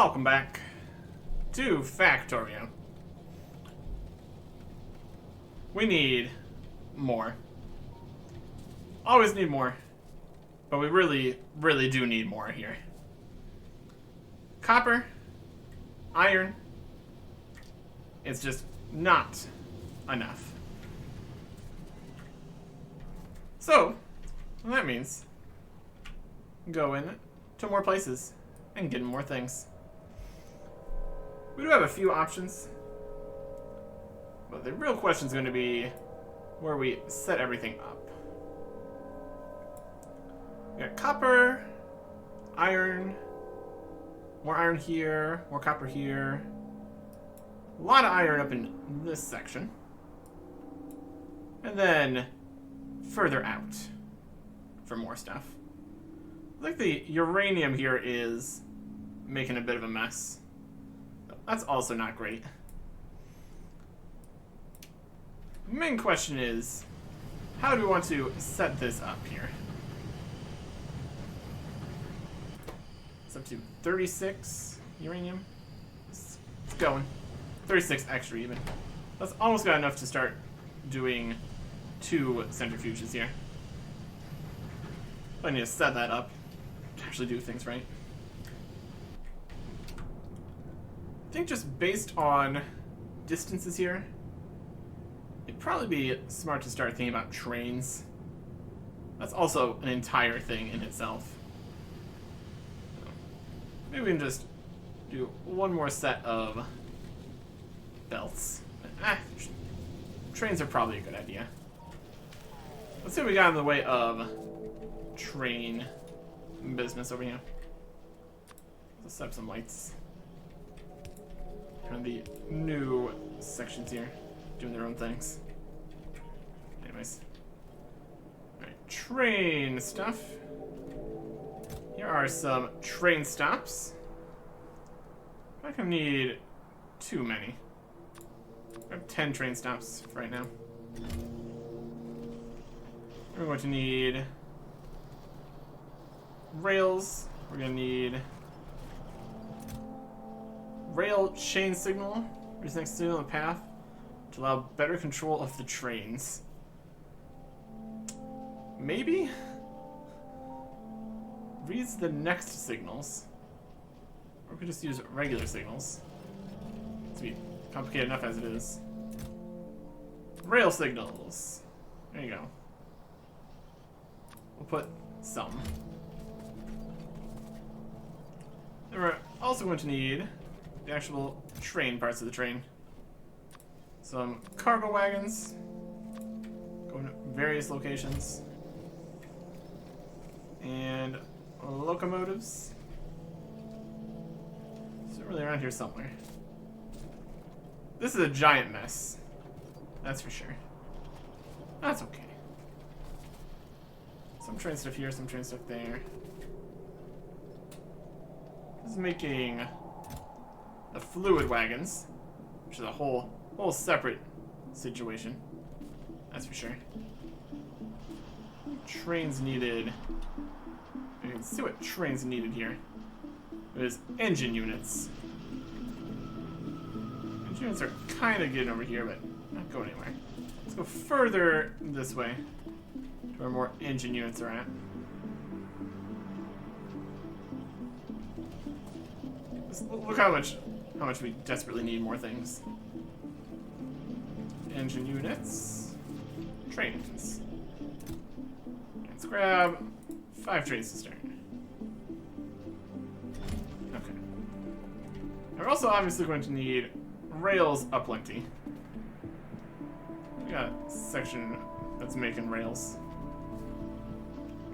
Welcome back to Factorio. We need more. Always need more. But we really do need more here. Copper, iron, it's just not enough. So, that means go in to more places and get more things. We do have a few options, but the real question is going to be where we set everything up. We got copper, iron, more iron here, more copper here. A lot of iron up in this section. And then further out for more stuff. I think the uranium here is making a bit of a mess. That's also not great. The main question is, how do we want to set this up here? It's up to 36 uranium. It's going. 36 extra even. That's almost got enough to start doing 2 centrifuges here. I need to set that up to actually do things right. I think just based on distances here, it'd probably be smart to start thinking about trains. That's also an entire thing in itself. Maybe we can just do one more set of belts. Trains are probably a good idea. Let's see what we got in the way of train business over here. Let's set up some lights. Kind of the new sections here, doing their own things. Anyways. Alright, train stuff. Here are some train stops. I can need too many. I have 10 train stops right now. We're going to need rails. We're going to need rail chain signal, which is next signal on the path to allow better control of the trains. Maybe reads the next signals, or we could just use regular signals. It's be complicated enough as it is. Rail signals. There you go. We'll put some. Then we're also going to need the actual train parts of the train. Some cargo wagons going to various locations. And locomotives. So really around here somewhere. This is a giant mess. That's for sure. That's okay. Some train stuff here, some train stuff there. This is making the fluid wagons, which is a whole separate situation. That's for sure. Trains needed. You can see what trains needed here. There's engine units. Engine units are kind of getting over here, but not going anywhere. Let's go further this way to where more engine units are at. Look how much we desperately need more things. Engine units. Trains. Let's grab 5 trains to start. Okay. We're also obviously going to need rails aplenty. We got a section that's making rails.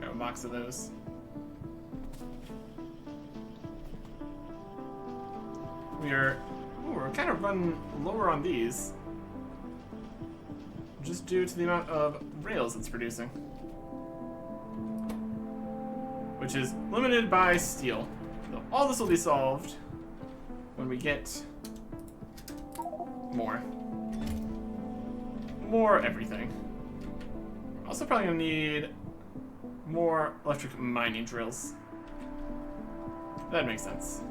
Got a box of those. We're kind of running lower on these, just due to the amount of rails it's producing, which is limited by steel. So all this will be solved when we get more everything. We're also probably gonna need more electric mining drills. That makes sense.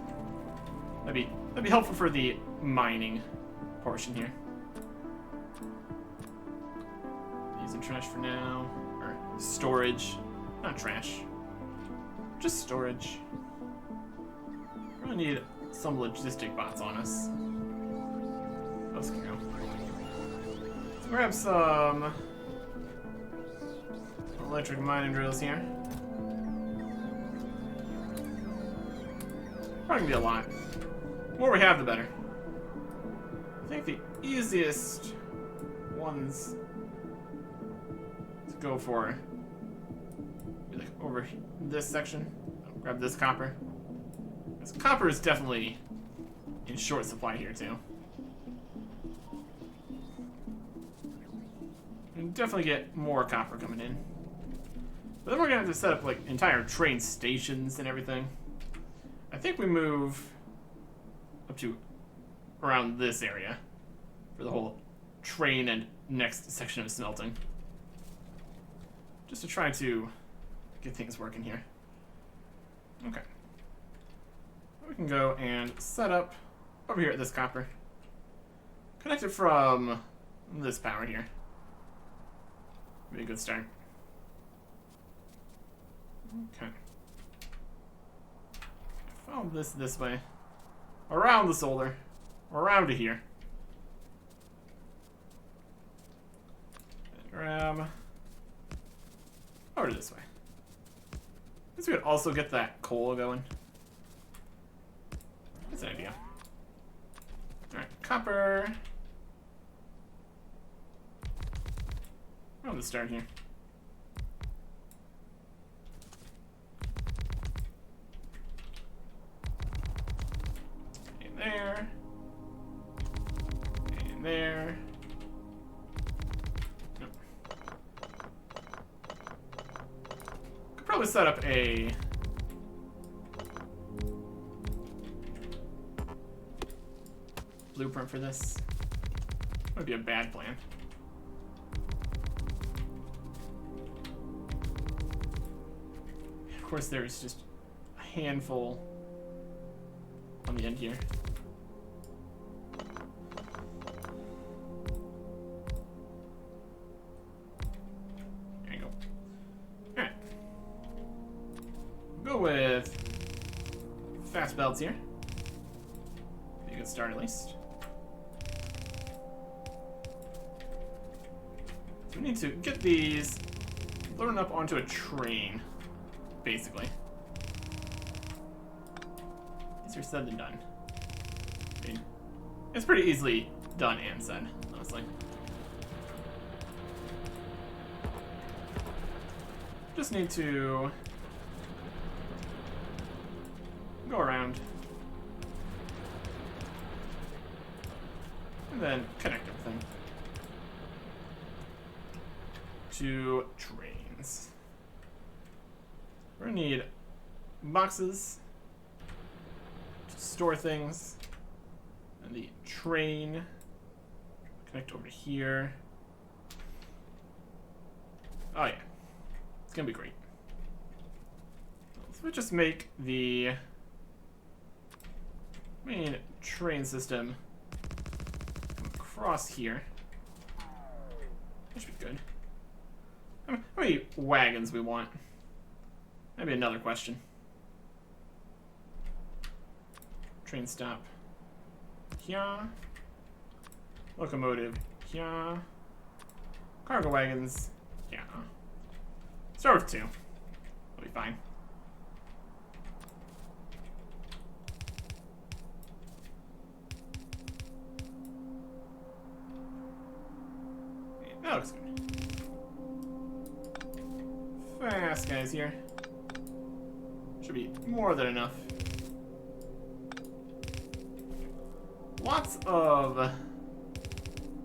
That'd be helpful for the mining portion here. Using trash for now, or storage, not trash, just storage. We're gonna need some logistic bots on us. Those can go. Let's grab some electric mining drills here. Probably gonna be a lot. The more we have, the better. I think the easiest ones to go for be like over this section. I'll grab this copper. This copper is definitely in short supply here too. And definitely get more copper coming in. But then we're gonna have to set up like entire train stations and everything. I think we move up to around this area for the whole train and next section of smelting. Just to try to get things working here. Okay. We can go and set up over here at this copper. Connect it from this power here. Be a good start. Okay. Follow this way. Around the solar. Around to here. And grab over this way. I guess we could also get that coal going. That's an idea. Alright, copper. I'll just start here. And there. And there. Nope. Could probably set up a blueprint for this. Would be a bad plan. Of course, there's just a handful on the end here. There you go. Alright. Go with fast belts here. Be a good start at least. So we need to get these loaded up onto a train. Basically. Easier said than done. I mean, it's pretty easily done and said, honestly. Just need to go around and then connect everything to trains. We're gonna need boxes to store things, and the train connect over here. Oh yeah, it's gonna be great. So we just make the main train system come across here. That should be good. How many wagons we want? Maybe another question. Train stop here. Locomotive here. Cargo wagons here. Start with 2. We'll be fine. Yeah, that looks good. Fast guys here. Should be more than enough. Lots of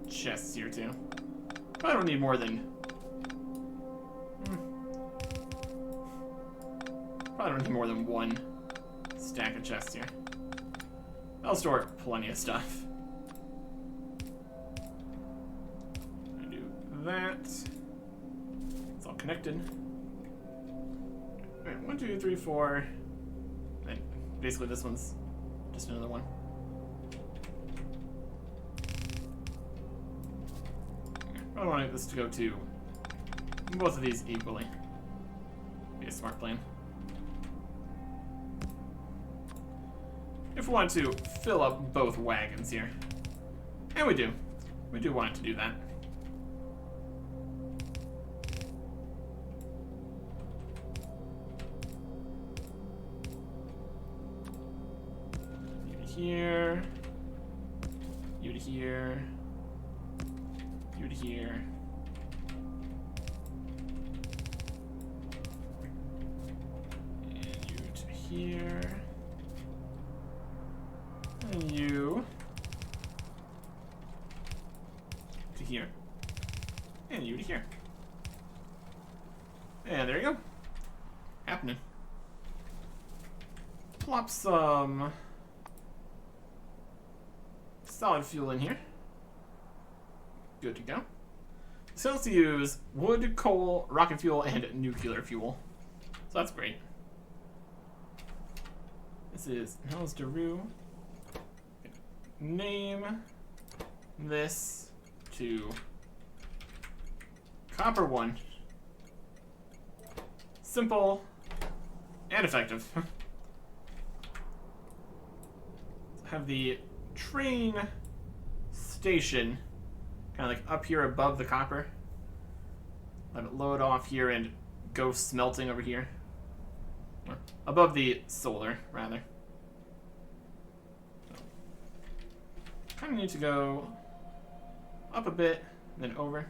chests here too. But I don't need more than probably don't need more than 1 stack of chests here. I'll store plenty of stuff. I do that. It's all connected. Alright, 1, 2, 3, 4. And basically this one's just another one. I want this to go to both of these equally. Be a smart plan. If we want to fill up both wagons here. And we do. We do want it to do that. You to here. You to here. You to here. And you to here. And you to here. And you to here. And there you go. Happening. Plop some solid fuel in here. Good to go. So let's use wood, coal, rocket fuel, and nuclear fuel. So that's great. This is Nels Daru. Name this to Copper 1. Simple and effective. Have the train station kind of like up here above the copper. Have it load off here and go smelting over here. Or above the solar, rather. Kind of need to go up a bit, then over.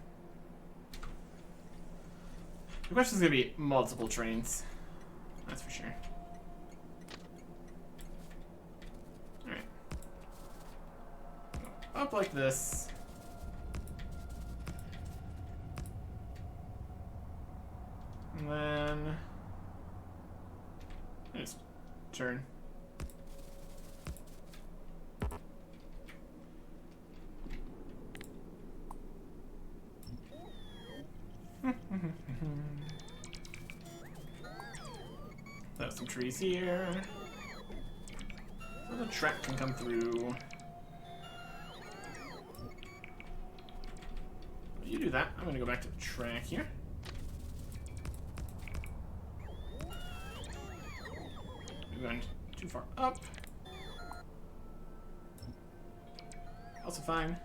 The question is going to be multiple trains. That's for sure. Alright. Up like this. And then just turn. There's some trees here. So the track can come through. You do that. I'm gonna go back to the track here. We're going too far up. Also fine.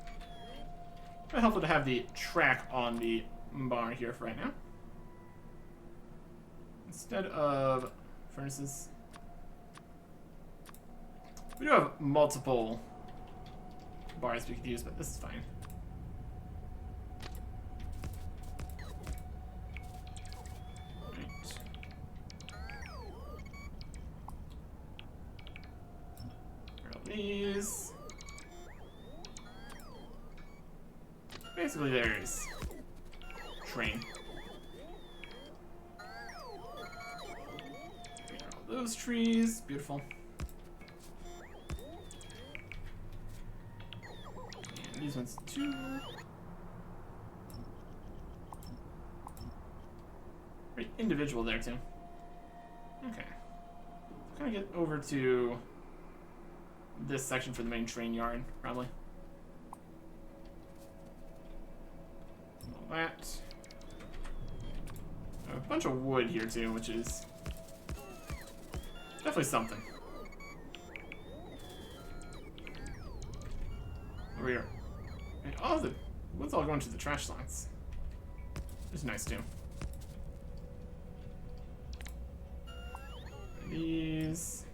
Very helpful to have the track on the bar here for right now. Instead of furnaces. We do have multiple bars we could use, but this is fine. Right. Grab these. Basically, there's train. All those trees, beautiful. And these ones too. Very individual there too. Okay. Kind of get over to this section for the main train yard, probably. All that. A bunch of wood here too, which is definitely something. Over here. And all the wood's all going to the trash slots. Which is nice too. These.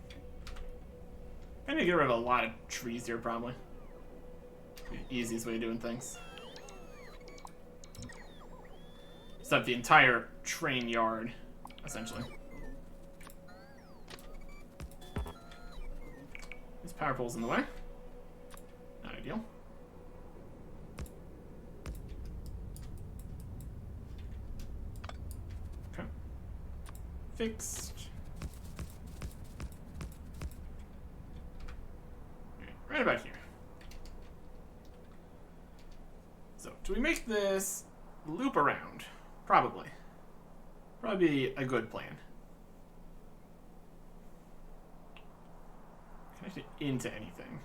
I need to get rid of a lot of trees here, probably. The easiest way of doing things. Set up the entire train yard, essentially. This power pole's in the way. Not ideal. Okay. Fixed. Right about here. So, do we make this loop around? Probably. Probably be a good plan. connected into anything.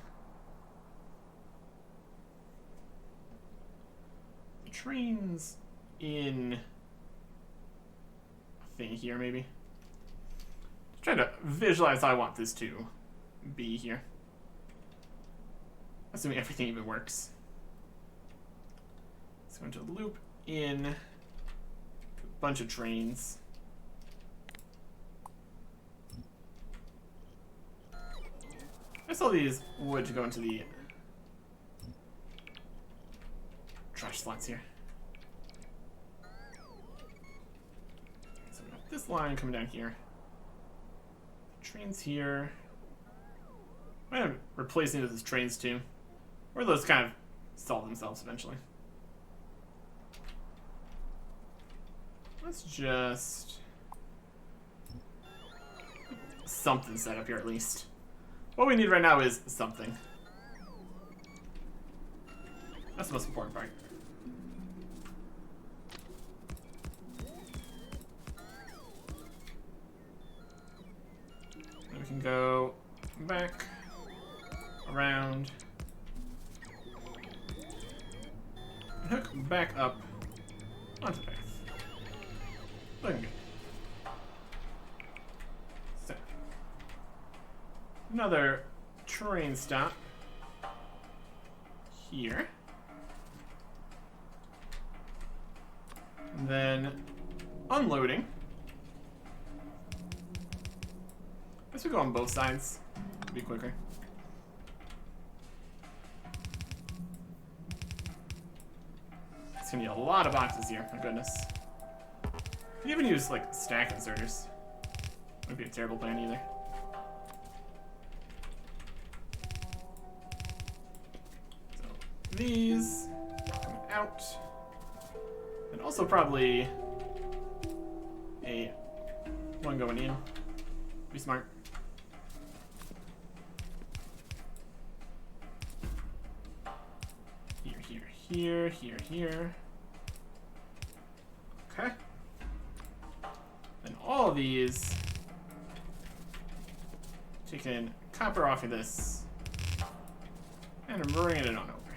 The train's in a thing here, maybe. Just trying to visualize how I want this to be here. Assuming everything even works. It's going to loop in a bunch of trains. I saw these wood to go into the trash slots here. So we got this line coming down here. Trains here. I'm gonna replace it with these trains too. Or those kind of solve themselves eventually. Let's just something set up here at least. What we need right now is something. That's the most important part. And we can go back, around, and hook back up onto the path. Looking good. So, another train stop here. And then unloading. I guess we go on both sides. It'll be quicker. It's gonna be a lot of boxes here, my goodness. You can even use like stack inserters. Wouldn't be a terrible plan either. So these coming out. And also probably a one going in. Be smart. Here. Okay. And all of these taking copper off of this and bringing it on over.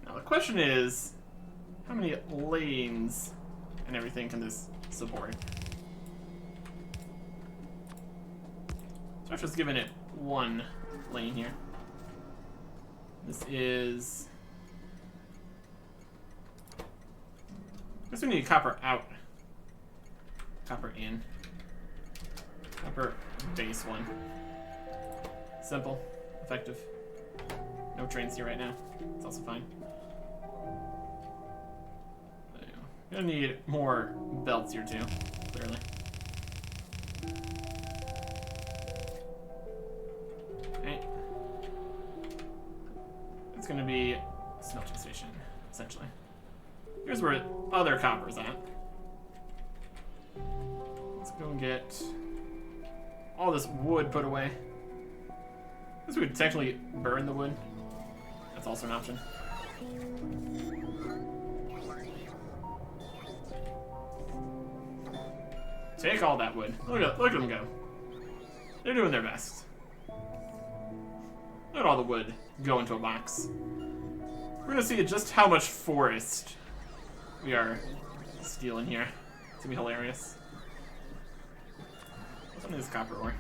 Now the question is, how many lanes and everything can this support? So I've just given it one lane here. This is... I guess we need copper out. Copper in. Copper base one. Simple. Effective. No trains here right now. It's also fine. Gonna need more belts here too, clearly. Okay. It's gonna be a smelting station, essentially. Here's where other copper's at. Let's go and get all this wood put away. I guess we would technically burn the wood. That's also an option. Take all that wood. Look at them go. They're doing their best. Look at all the wood go into a box. We're gonna see just how much forest we are stealing here. It's gonna be hilarious. What's on this copper ore?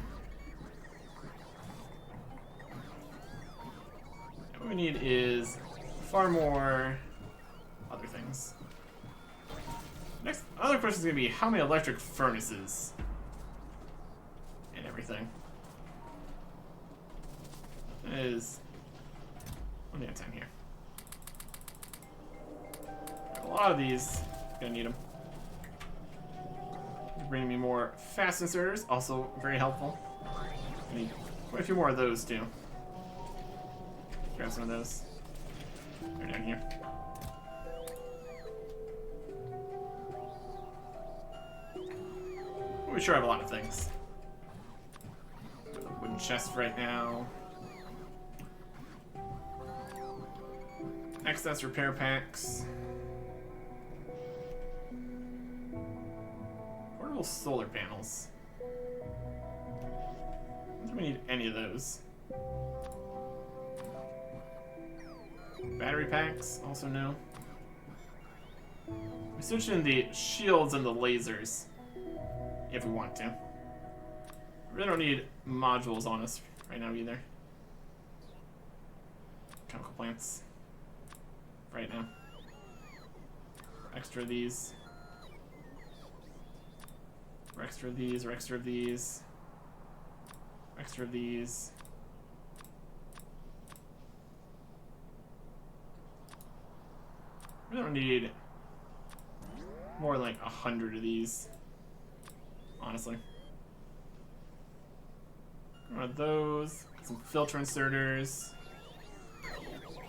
What we need is far more other things. Next, other question is going to be how many electric furnaces and everything. That is 1 at a time here. A lot of these, gonna need them. Bringing me more fast inserters, also very helpful. I need quite a few more of those too. Grab some of those. They're down here. We sure have a lot of things. A wooden chest right now. Excess repair packs. Portable Portable solar panels. Do we need any of those? Battery packs, also no. We switch in the shields and the lasers if we want to. We really don't need modules on us right now either. Chemical plants. Right now. Extra of these. Or extra of these, or extra of these. Extra of these. We don't need more than like 100 of these, honestly. One of those, some filter inserters.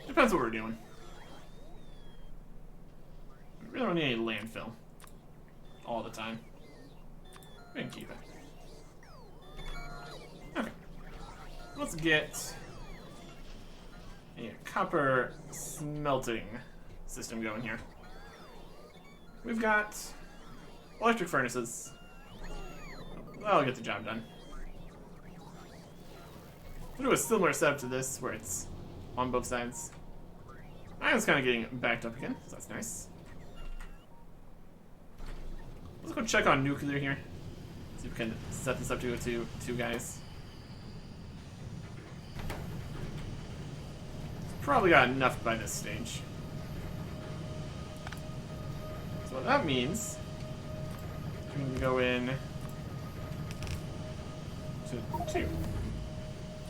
Depends what we're doing. We really don't need any landfill all the time. We can keep it. Okay. Let's get a copper smelting system going here. We've got electric furnaces. That'll get the job done. We'll do a similar setup to this, where it's on both sides. Iron's kind of getting backed up again, so that's nice. Let's go check on nuclear here. See if we can set this up to go to 2 guys. Probably got enough by this stage. So what that means, we can go in to 2.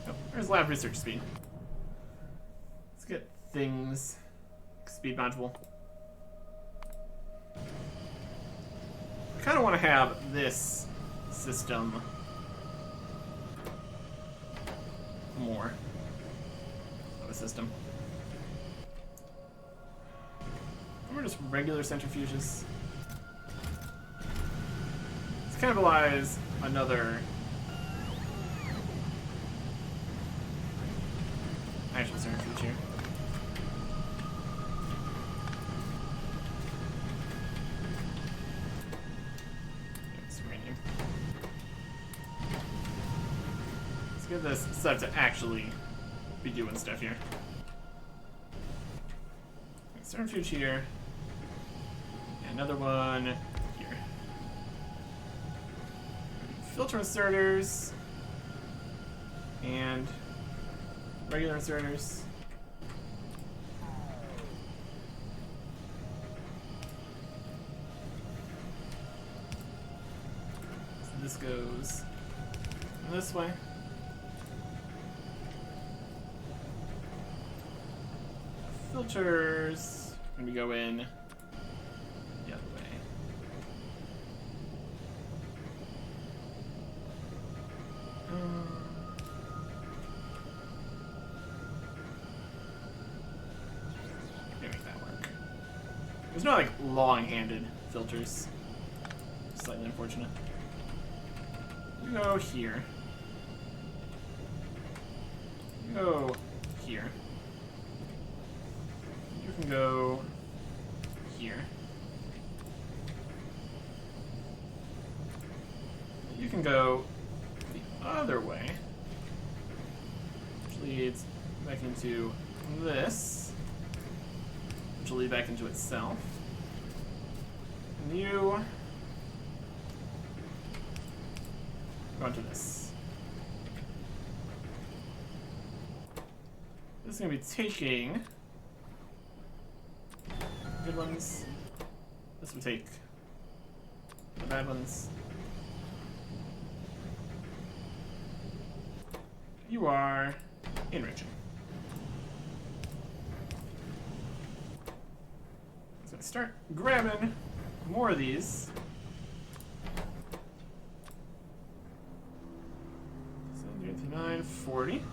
Oh, there's lab research speed. Let's get things. Speed module. I kind of want to have this system more of a system. Or just regular centrifuges. Let's cannibalize another actual centrifuge here. Let's get this set to actually be doing stuff here. Centrifuge here. Another one here. Filter inserters. And regular inserters. So this goes this way. Filters. And we go in the other way. Maybe make that work. There's no like long-handed filters. Slightly unfortunate. You go here. You go here. You can go here. You can go the other way, which leads back into this, which will lead back into itself. And you go into this. This is going to be taking good ones. This will take the bad ones. You are enriching. So I start grabbing more of these. 79, 40.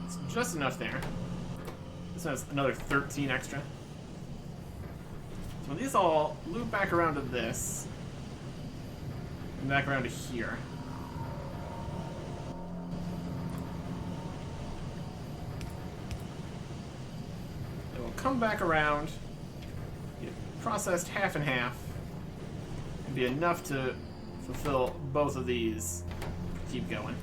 It's just enough there. This has another 13 extra. So these all loop back around to this. And back around to here. It will come back around, get processed half and half, and be enough to fulfill both of these. Keep going.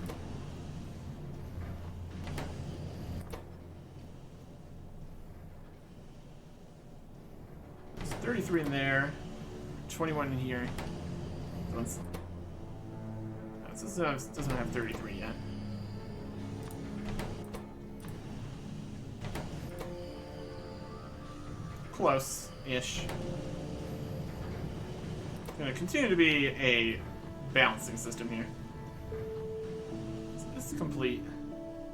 There's 33 in there, 21 in here. This doesn't have 33 yet. Close-ish. It's going to continue to be a balancing system here. So this is complete.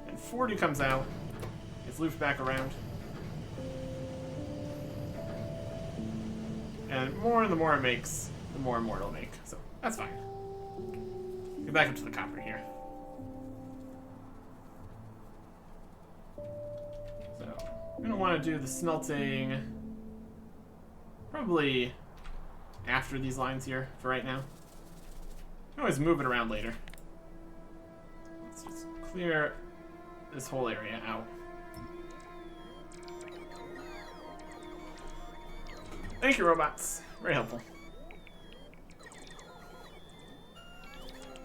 And 40 comes out. It's looped back around. And the more it makes, the more and more it'll make. So that's fine. Get back up to the copper here. So we're gonna want to do the smelting probably after these lines here for right now. You can always move it around later. Let's just clear this whole area out. Thank you, robots. Very helpful.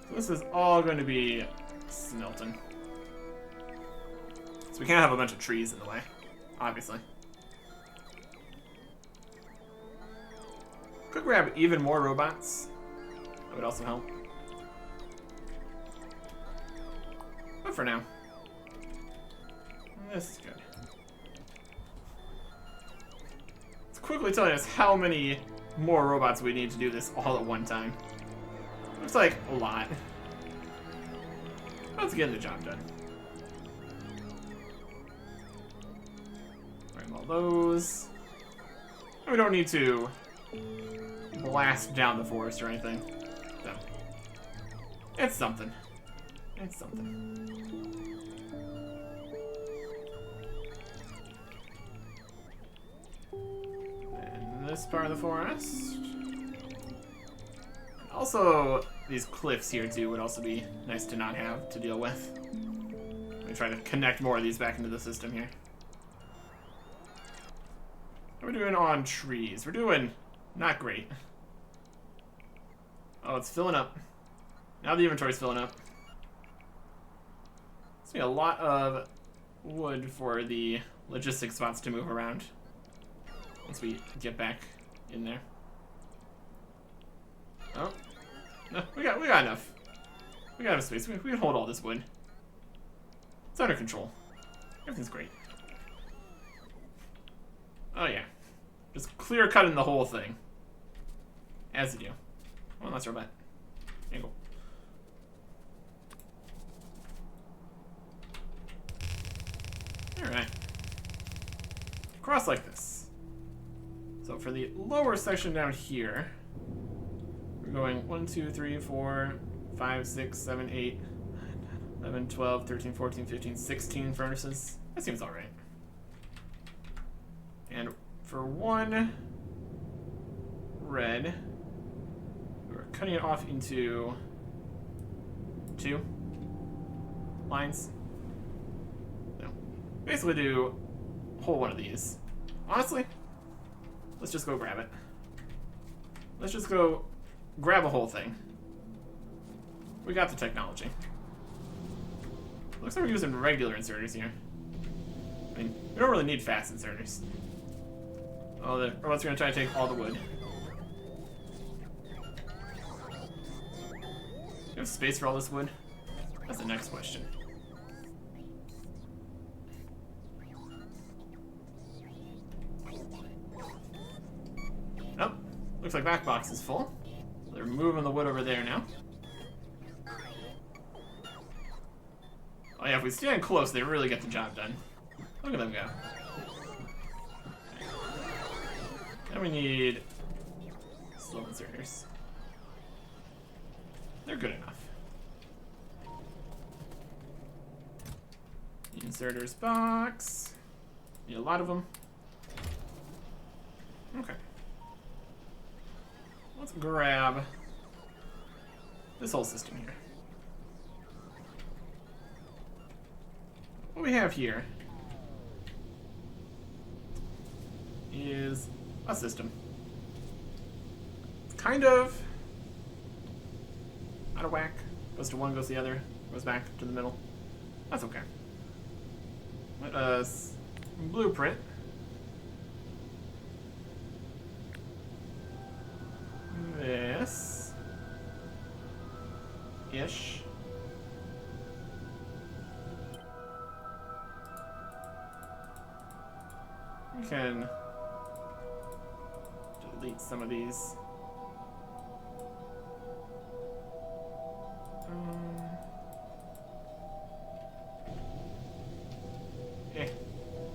So this is all going to be smelting. So we can't have a bunch of trees in the way, obviously. Could grab even more robots. That would also help. But for now, this is good. It's quickly telling us how many more robots we need to do this all at one time. Looks like a lot. Let's get the job done. Grab all those. And we don't need to blast down the forest or anything. So, it's something. It's something. And this part of the forest. Also, these cliffs here too would also be nice to not have to deal with. Let me try to connect more of these back into the system here. What are we doing on trees? We're doing not great. Oh, it's filling up. Now the inventory's filling up. It's gonna be a lot of wood for the logistics spots to move around once we get back in there. Oh. No, we got enough. We got enough space. We can hold all this wood. It's under control. Everything's great. Oh yeah. Just clear cutting the whole thing. As you do. One last robot. Angle. Alright. Cross like this. So for the lower section down here, we're going 1, 2, 3, 4, 5, 6, 7, 8, 11, 12, 13, 14, 15, 16 furnaces. That seems alright. And for one red, we're cutting it off into 2 lines. No. Basically do a whole one of these. Honestly, let's just go grab it. Let's just go grab a whole thing. We got the technology. Looks like we're using regular inserters here. I mean, we don't really need fast inserters. Oh, the robots are gonna try to take all the wood. Do you have space for all this wood? That's the next question. Oh, looks like back box is full. They're moving the wood over there now. Oh yeah, if we stand close, they really get the job done. Look at them go. Now we need slow inserters. They're good enough. Inserters box. Need a lot of them. Okay. Let's grab this whole system here. What we have here is a system. Kind of out of whack. Goes to one, goes to the other, goes back to the middle. That's okay. Let us blueprint. This. Ish. We can delete some of these.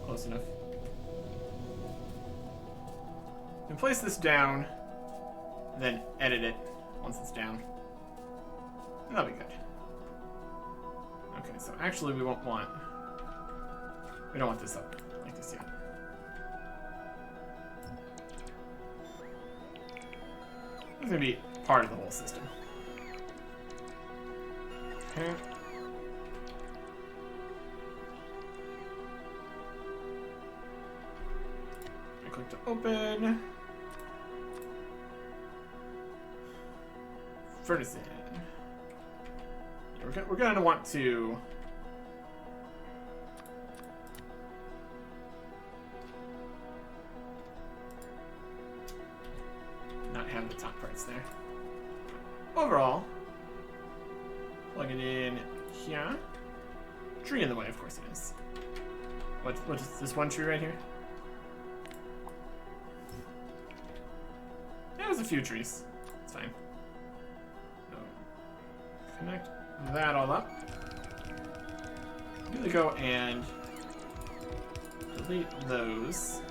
Close enough. And place this down, and then edit it once it's down. And that'll be good. Okay, so actually we don't want this up like this yet. It's gonna be part of the whole system. Okay. I click to open. Furnace in. Yeah, we're gonna want to not have the top parts there. Overall, plug it in here. Tree in the way, of course it is. What is this one tree right here? Yeah, there's a few trees. It's fine. So, connect that all up. I'm gonna go and delete those.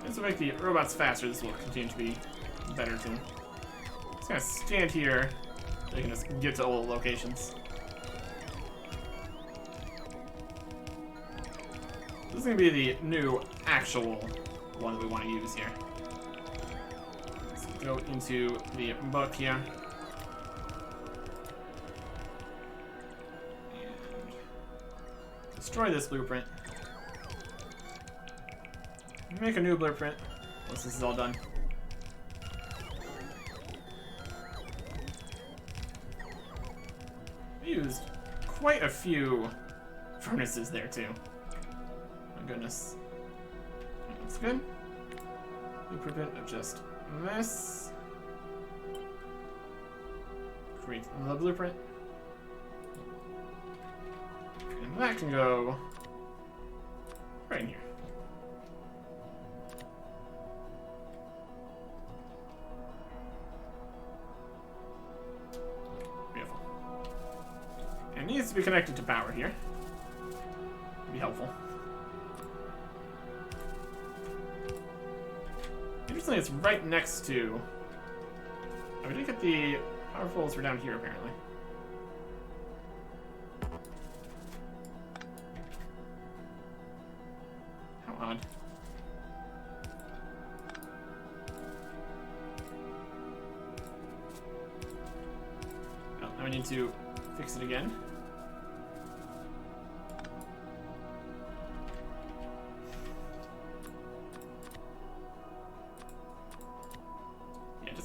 This will make the robots faster. This will continue to be better too. Just gonna stand here. They can just get to all the locations. This is gonna be the new actual one that we want to use here. Let's go into the book here. And destroy this blueprint. Make a new blueprint once this is all done. We used quite a few furnaces there too. My goodness. That's good. Blueprint of just this. Create the blueprint. And that can go right in here. It needs to be connected to power here. Be helpful. Interestingly, it's right next to. Oh, we didn't get the power poles were down here apparently. How odd. Oh, now we need to fix it again.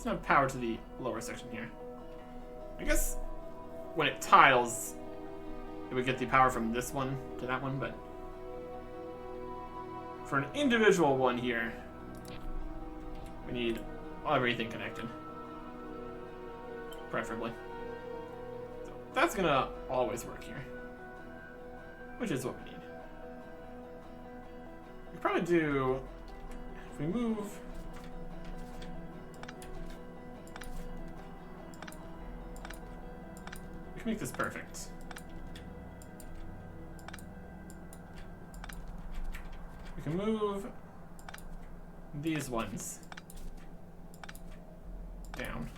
Have power to the lower section here. I guess when it tiles, it would get the power from this one to that one, but for an individual one here, we need everything connected, preferably. So that's gonna always work here, which is what we need. We could probably do, if we move. Make this perfect. We can move these ones down.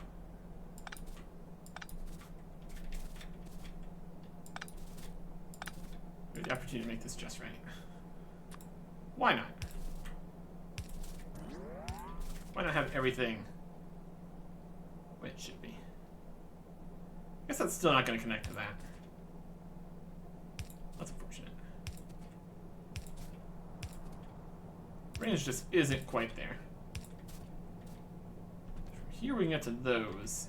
We have the opportunity to make this just right. Why not? Why not have everything the way it should be? I guess that's still not going to connect to that. That's unfortunate. Range just isn't quite there. here we can get to those.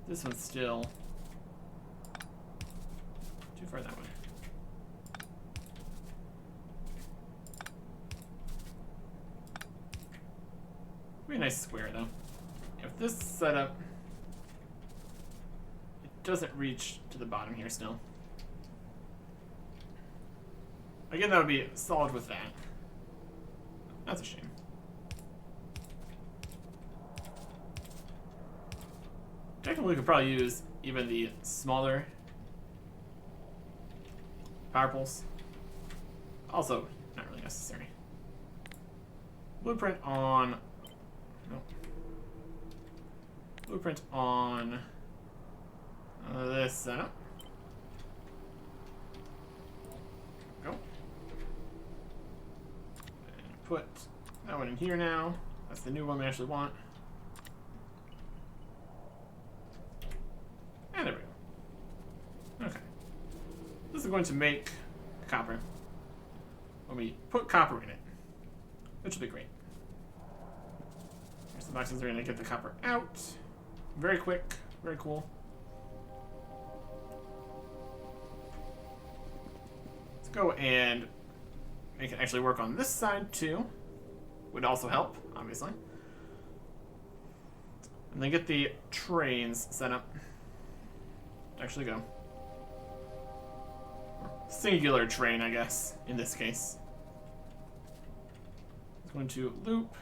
This one's still too far that way. Be a nice square though. If this setup, it doesn't reach to the bottom here still. Again, that would be solid with that. That's a shame. Technically, we could probably use even the smaller power poles. Also, not really necessary. Blueprint on... Nope. Blueprint on this setup. Go. And put that one in here now. That's the new one we actually want. And there we go. Okay. This is going to make copper when we put copper in it, which will be great. Here's the boxes are going to get the copper out. Very quick, very cool. Let's go and make it actually work on this side too. Would also help, obviously. And then get the trains set up to actually go. Or singular train, I guess, in this case. It's going to loop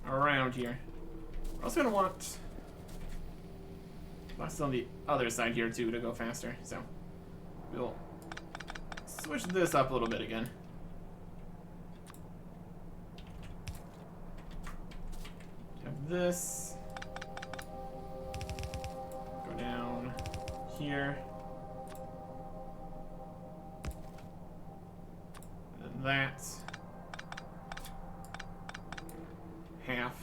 around here. We're also going to want boxes on the other side here too to go faster. So we'll switch this up a little bit again. Have this go down here. And then that half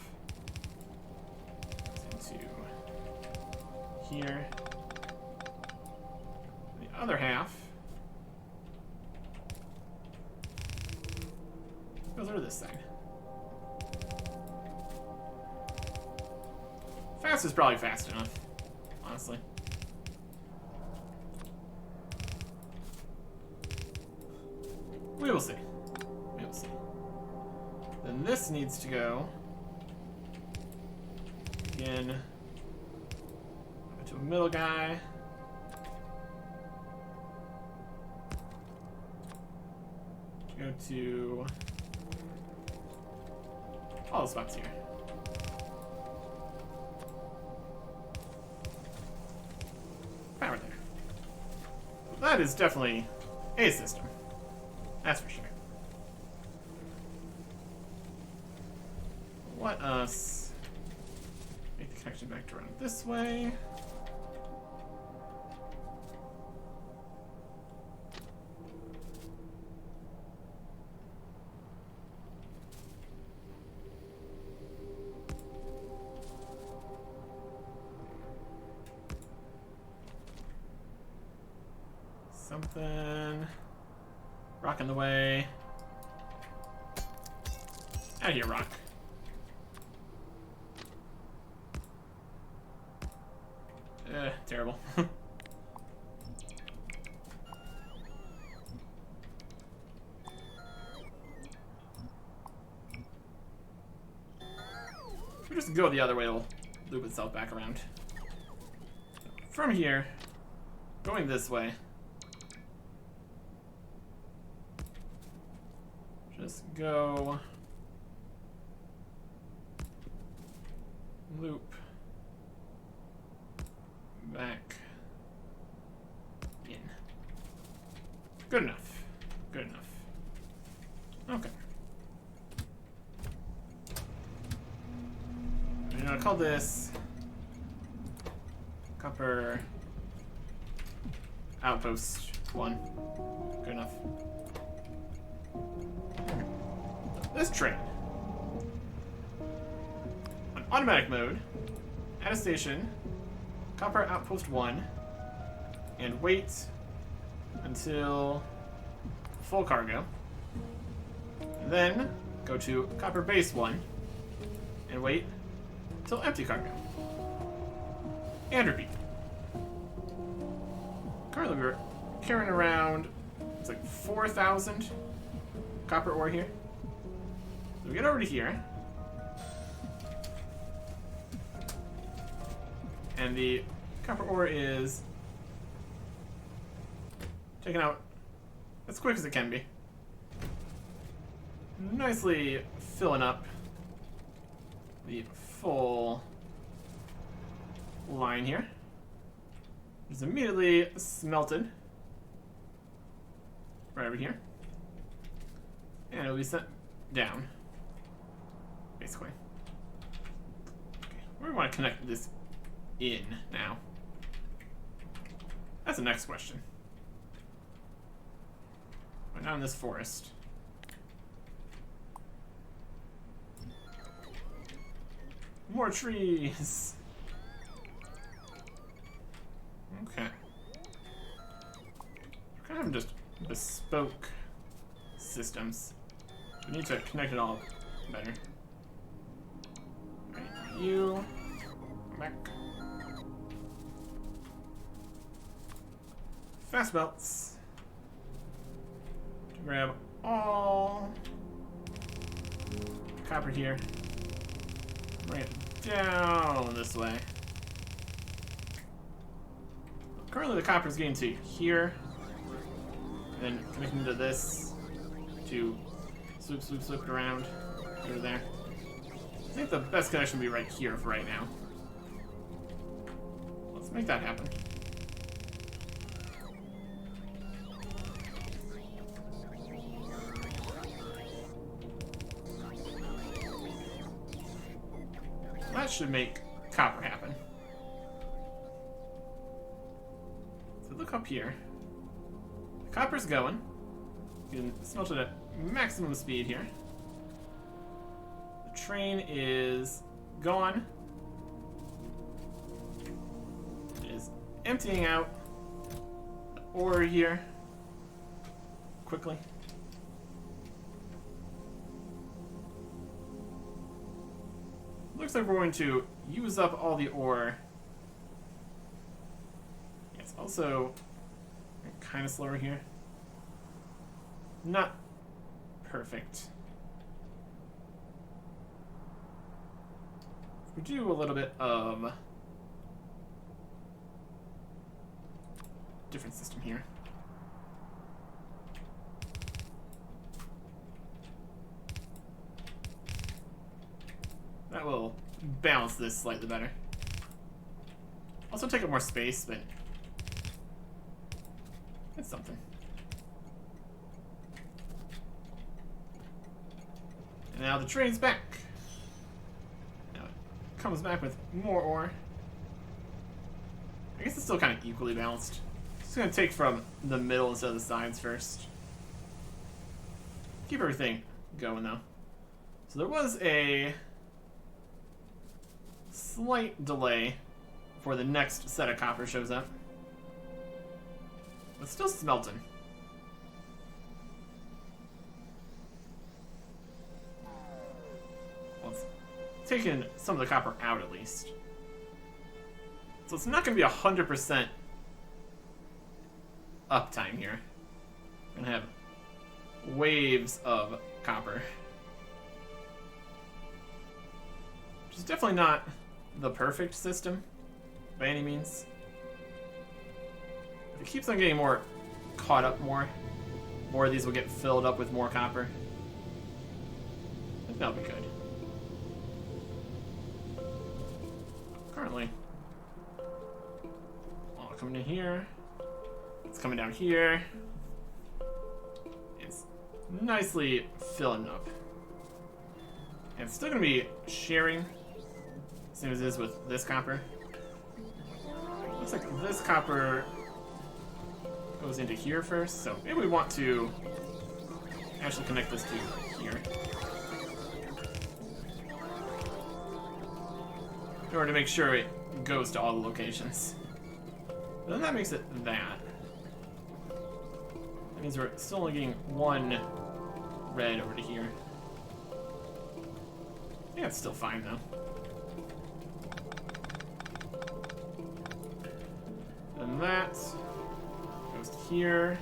goes into here. The other half goes over this side. Fast is probably fast enough, honestly. We will see. We will see. Then this needs to go again to a middle guy. Go to all the spots here. Power there. That is definitely a system. That's for sure. Let us make the connection back to run this way. Something. Rock in the way. Out of here, rock. Terrible. If we just go the other way, it'll loop itself back around. From here, going this way. Just go loop back in. Good enough. Good enough. Okay. I'm gonna call this copper outpost 1. Good enough. This train, on automatic mode, at a station, copper outpost 1, and wait until full cargo. And then go to copper base 1 and wait till empty cargo. And repeat. Currently we're carrying around, it's like 4,000 copper ore here. So we get over to here. And the copper ore is taken out as quick as it can be. Nicely filling up the full line here. It's immediately smelted right over here. And it'll be sent down, basically. Okay, where do we want to connect this in now? That's the next question. We're not in this forest. More trees! Okay. We're kind of just bespoke systems. We need to connect it all better. Right, you. Back. Fast belts. To grab all copper here. Bring it down this way. Currently the copper is getting to here. And then connecting to this to swoop, swoop, swoop it around over there. I think the best connection would be right here for right now. Let's make that happen. That should make copper happen. So look up here. The copper's going. You can smelt it at maximum speed here. The train is gone. It is emptying out the ore here quickly. Looks like we're going to use up all the ore. It's also kind of slower here. Not perfect. We do a little bit of different system here. That will balance this slightly better. Also take up more space, but it's something. And now the train's back. Now it comes back with more ore. I guess it's still kind of equally balanced. Just gonna take from the middle instead of the sides first. Keep everything going though. So there was a slight delay before the next set of copper shows up. But still smelting. Well, it's taken some of the copper out at least. So it's not going to be 100% uptime here. We're going to have waves of copper. Which is definitely not the perfect system by any means. If it keeps on getting more caught up more of these will get filled up with more copper. I think that'll be good. Currently, all coming in here. It's coming down here. It's nicely filling up. And it's still going to be sharing, same as it is with this copper. Looks like this copper goes into here first, so maybe we want to actually connect this to here in order to make sure it goes to all the locations. Then that makes it that. That means we're still only getting one red over to here. Yeah, it's still fine though. And that goes to here.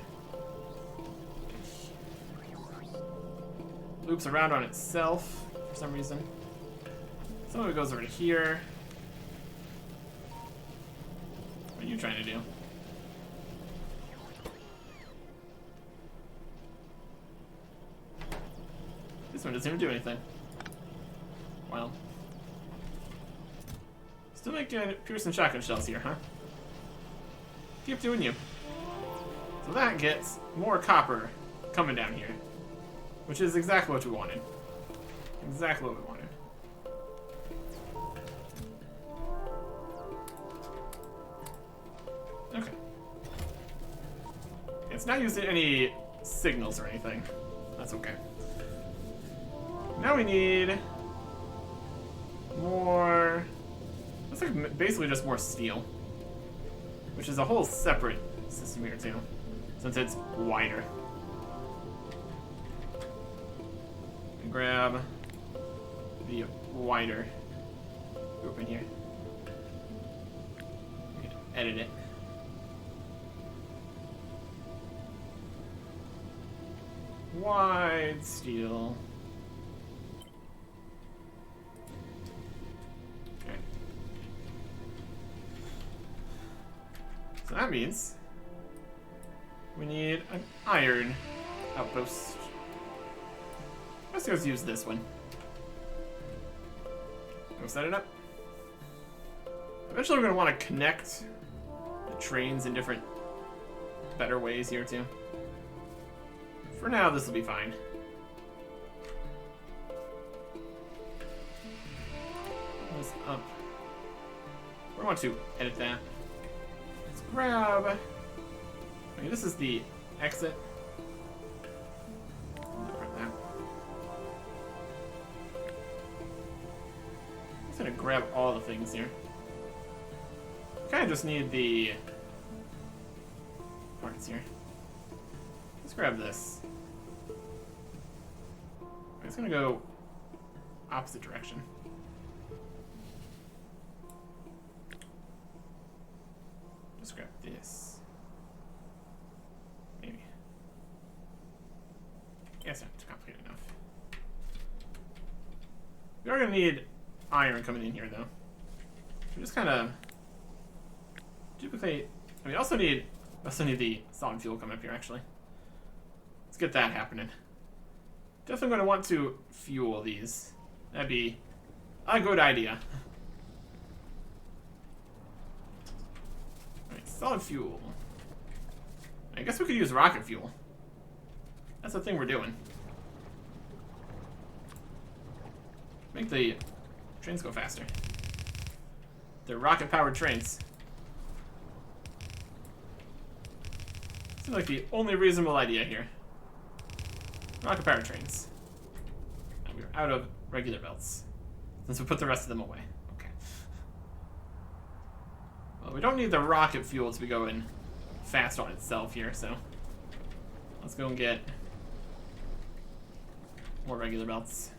Loops around on itself for some reason. Some of it goes over to here. What are you trying to do? This one doesn't even do anything. Well. Still making Pearson shotgun shells here, huh? Keep doing you. So that gets more copper coming down here. Which is exactly what we wanted. Exactly what we wanted. Okay. It's not using any signals or anything. That's okay. Now we need more... Looks like basically just more steel. Which is a whole separate system here too. Since it's wider. Grab the wider group in here. Edit it. Wide steel. Okay. So that means we need an iron outpost. Let's just use this one. Go set it up. Eventually we're going to want to connect the trains in different, better ways here too. For now, this will be fine. This up. We want to edit that. Let's grab... I mean, this is the exit. Gonna grab all the things here. Kind of just need the parts here. Let's grab this. It's gonna go opposite direction. Just grab this. Maybe. Yeah, it's not too complicated enough. We are gonna need iron coming in here though. We just kind of duplicate. I mean, also need the solid fuel coming up here actually. Let's get that happening. Definitely going to want to fuel these. That'd be a good idea. Alright, solid fuel. I guess we could use rocket fuel. That's the thing we're doing. Make the trains go faster. They're rocket-powered trains. Seems like the only reasonable idea here. Rocket-powered trains. And we're out of regular belts. Since we put the rest of them away. Okay. Well, we don't need the rocket fuel to be going fast on itself here, so... Let's go and get more regular belts.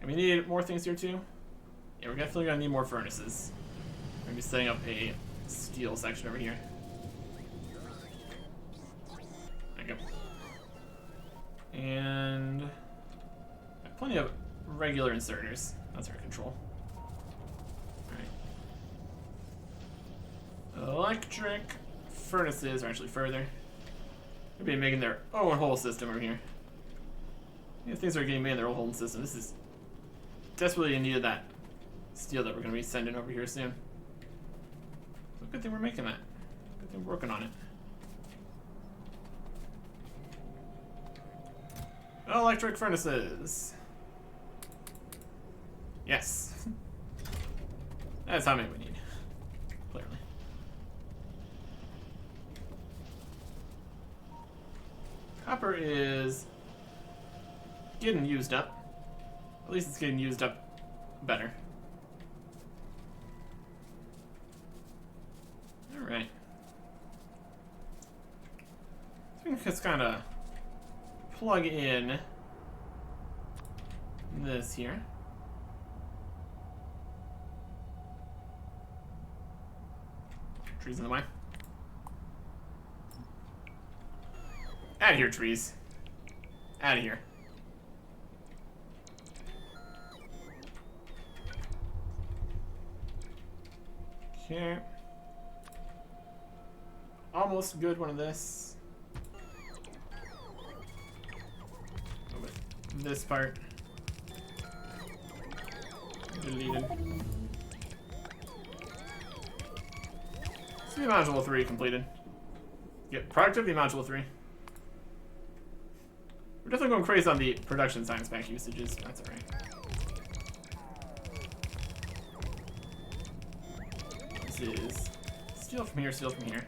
And we need more things here too. Yeah, we're definitely gonna need more furnaces. We're gonna be setting up a steel section over here. There you go. And plenty of regular inserters. That's our control. Alright. Electric furnaces are actually further. They'll be making their own whole system over here. These things are getting made in their own whole system. This is desperately in need of that steel that we're going to be sending over here soon. So good thing we're making that. Good thing we're working on it. Electric furnaces. Yes. That's how many we need. Clearly. Copper is getting used up. At least it's getting used up better. Alright. I think it's kind of plug in this here. Trees in the way. Out of here, trees. Out of here. Okay. Almost good one of this. With this part. Deleted. See module 3 completed. Get productivity module 3. We're definitely going crazy on the production science pack usages. That's alright. This is steel from here, steel from here.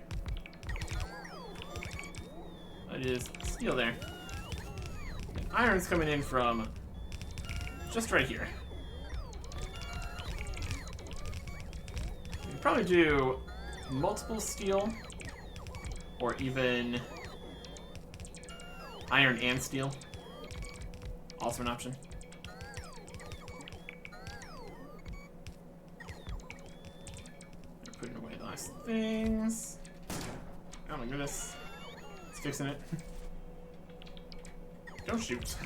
That is steel there. And iron's coming in from just right here. We could probably do multiple steel, or even iron and steel. Also an option. We're putting away the last things. Oh my goodness. It's fixing it. Don't shoot.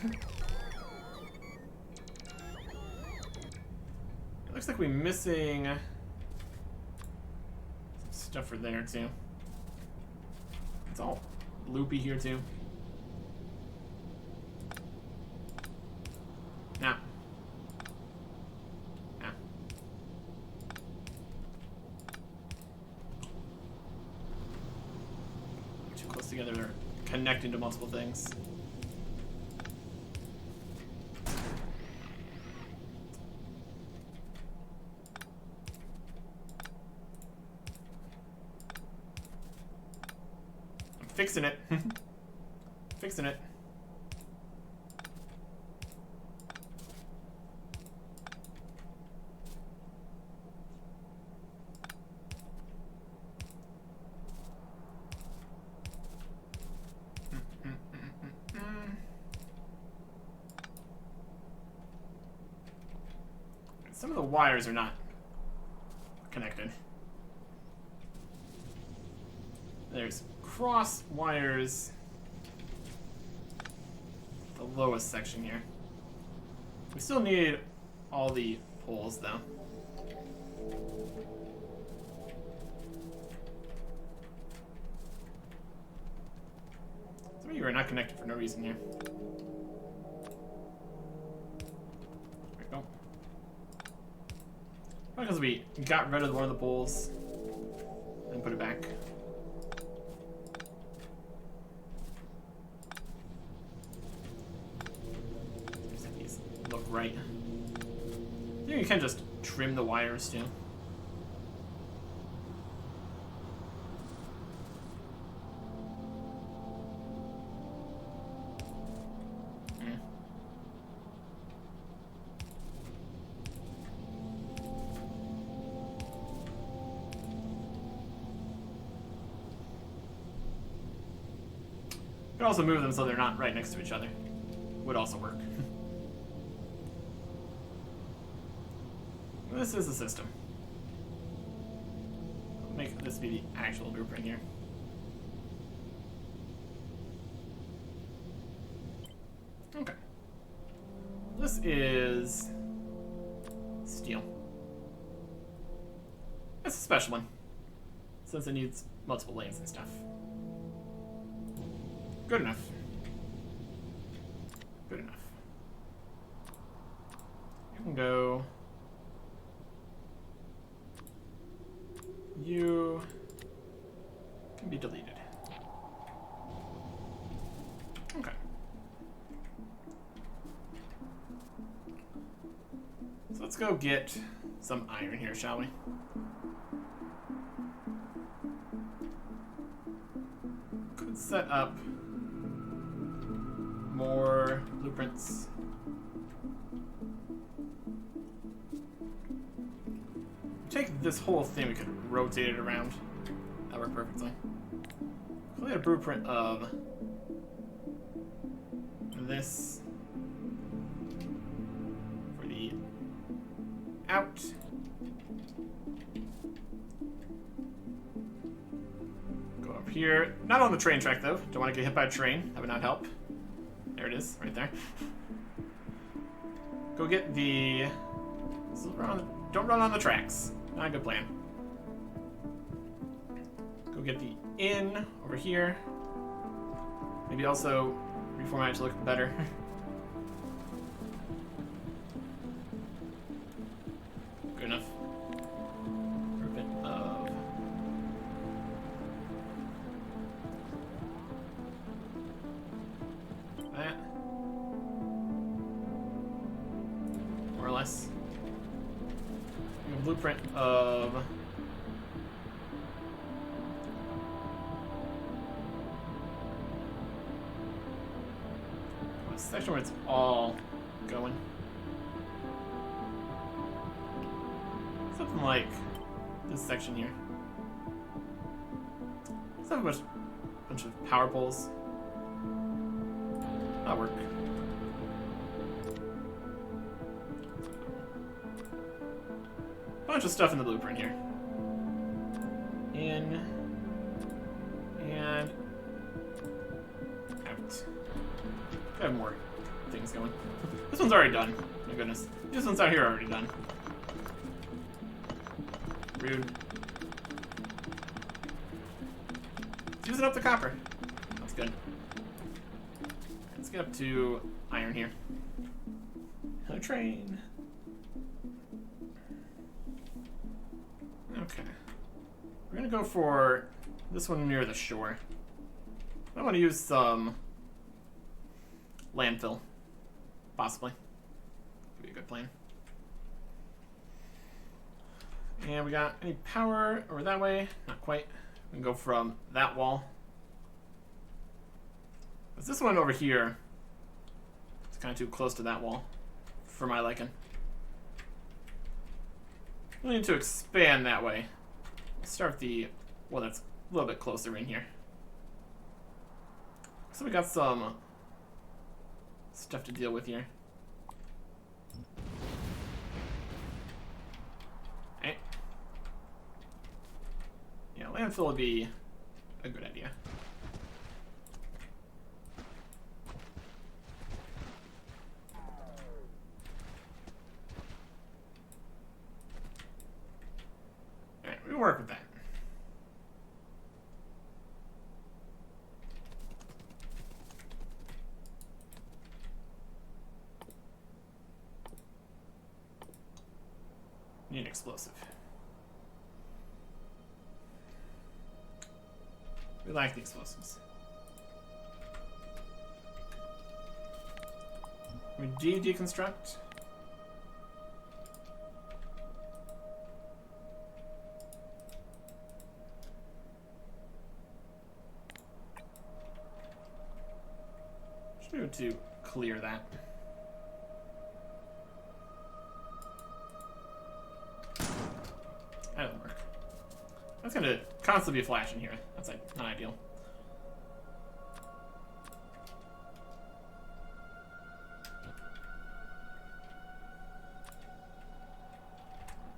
It looks like we're missing some stuff for there too. It's all loopy here too. Now. Now. Too close together, they're connecting to multiple things. I'm fixing it. Fixing it. Some of the wires are not connected. There's cross wires. The lowest section here. We still need all the poles though. Some of you are not connected for no reason here. There we go. Probably because we got rid of one of the poles and put it back. These look right. I think you can just trim the wires too. You could also move them so they're not right next to each other. Would also work. This is the system. I'll make this be the actual blueprint here. Okay. This is steel. It's a special one, since it needs multiple lanes and stuff. Good enough. Good enough. You can go. You can be deleted. Okay. So let's go get some iron here, shall we? Could set up more blueprints. Take this whole thing, we could rotate it around. That worked perfectly. We had a blueprint of this. out. Go up here. Not on the train track, though. Don't want to get hit by a train. That would not help. There it is, right there. Go get the... Don't run on the tracks. Not a good plan. Go get the inn over here. Maybe also reformat it to look better. Good enough. For a bit of... that. More or less. A blueprint of... a section where it's all going. Something like this section here. Let's have a bunch of power poles. That'll work. Bunch of stuff in the blueprint here. In and out. I have more things going. This one's already done. My goodness. This one's out here already done. Rude. It's using up the copper. That's good. Let's get up to iron here. Hello, train. Okay. We're gonna go for this one near the shore. I want to use some landfill. Possibly. Could be a good plan. And we got any power over that way? Not quite. We can go from that wall. But this one over here is kind of too close to that wall for my liking. We need to expand that way. Let's start the... well, that's a little bit closer in here. So we got some stuff to deal with here. Okay. Yeah, landfill would be a good idea. Alright, we can work with that. Need an explosive. We like the explosives. We deconstruct. Should be able to clear that. That doesn't work. That's gonna constantly be flashing here. That's like not ideal.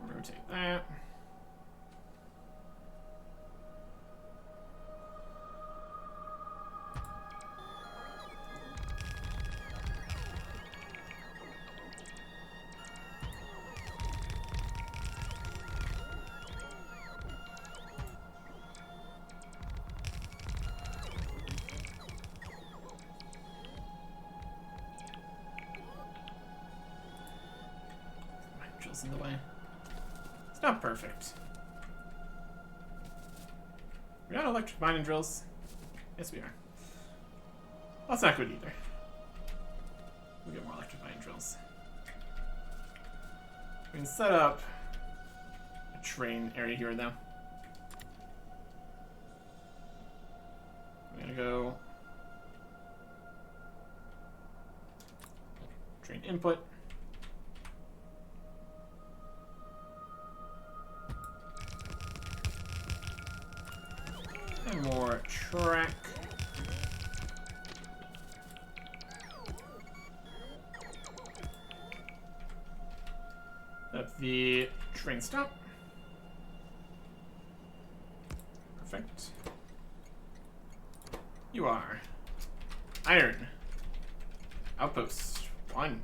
Rotate that. In the way. It's not perfect. We're not electric mining drills. Yes, we are. That's not good either. We'll get more electric mining drills. We can set up a train area here though. We're gonna go train input. And more track. That the train stop. Perfect. You are iron. Outpost 1.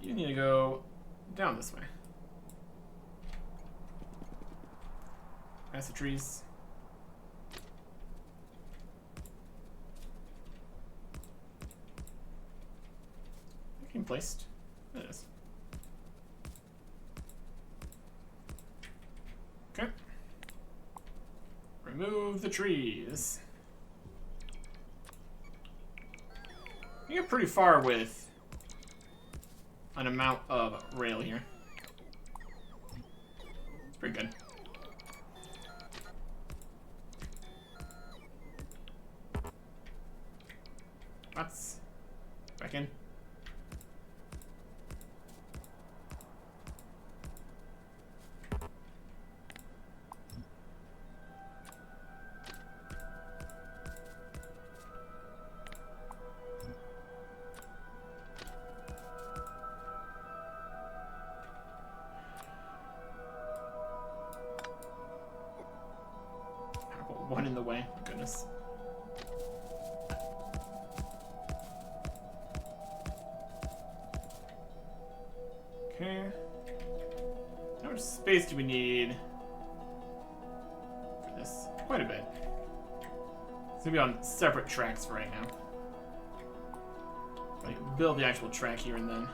You need to go down this way. Past the trees. Being placed. There it is. Okay. Remove the trees. You get pretty far with an amount of rail here. It's pretty good. That's back in. One in the way, my goodness. Okay. How much space do we need for this? Quite a bit. It's gonna be on separate tracks for right now. Like, build the actual track here and then.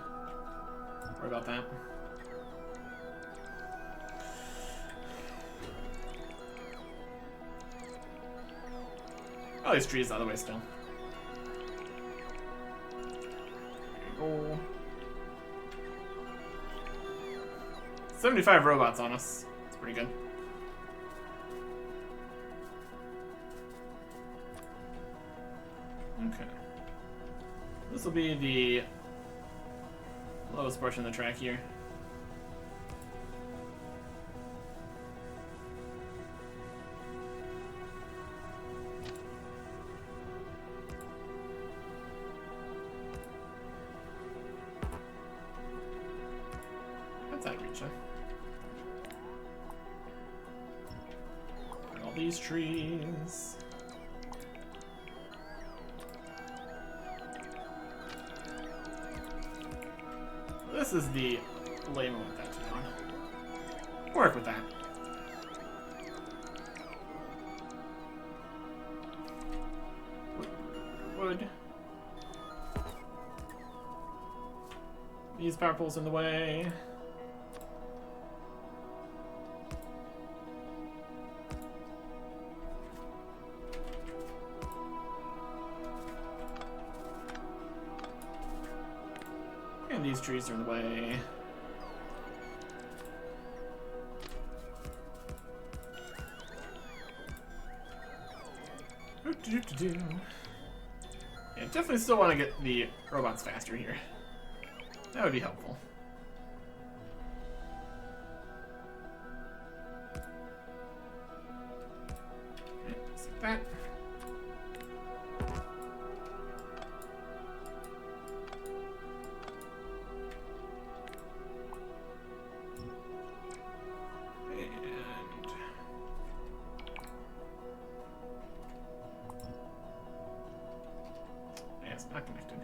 Worry about that. Oh, these trees out of the way still. There you go. 75 robots on us. That's pretty good. Okay. This will be the lowest portion of the track here. All these trees. This is the lame one that to be on. Work with that. Wood. These power poles in the way. And these trees are in the way. Yeah, definitely still want to get the robots faster here. That would be helpful. Okay, just like that. Not connected.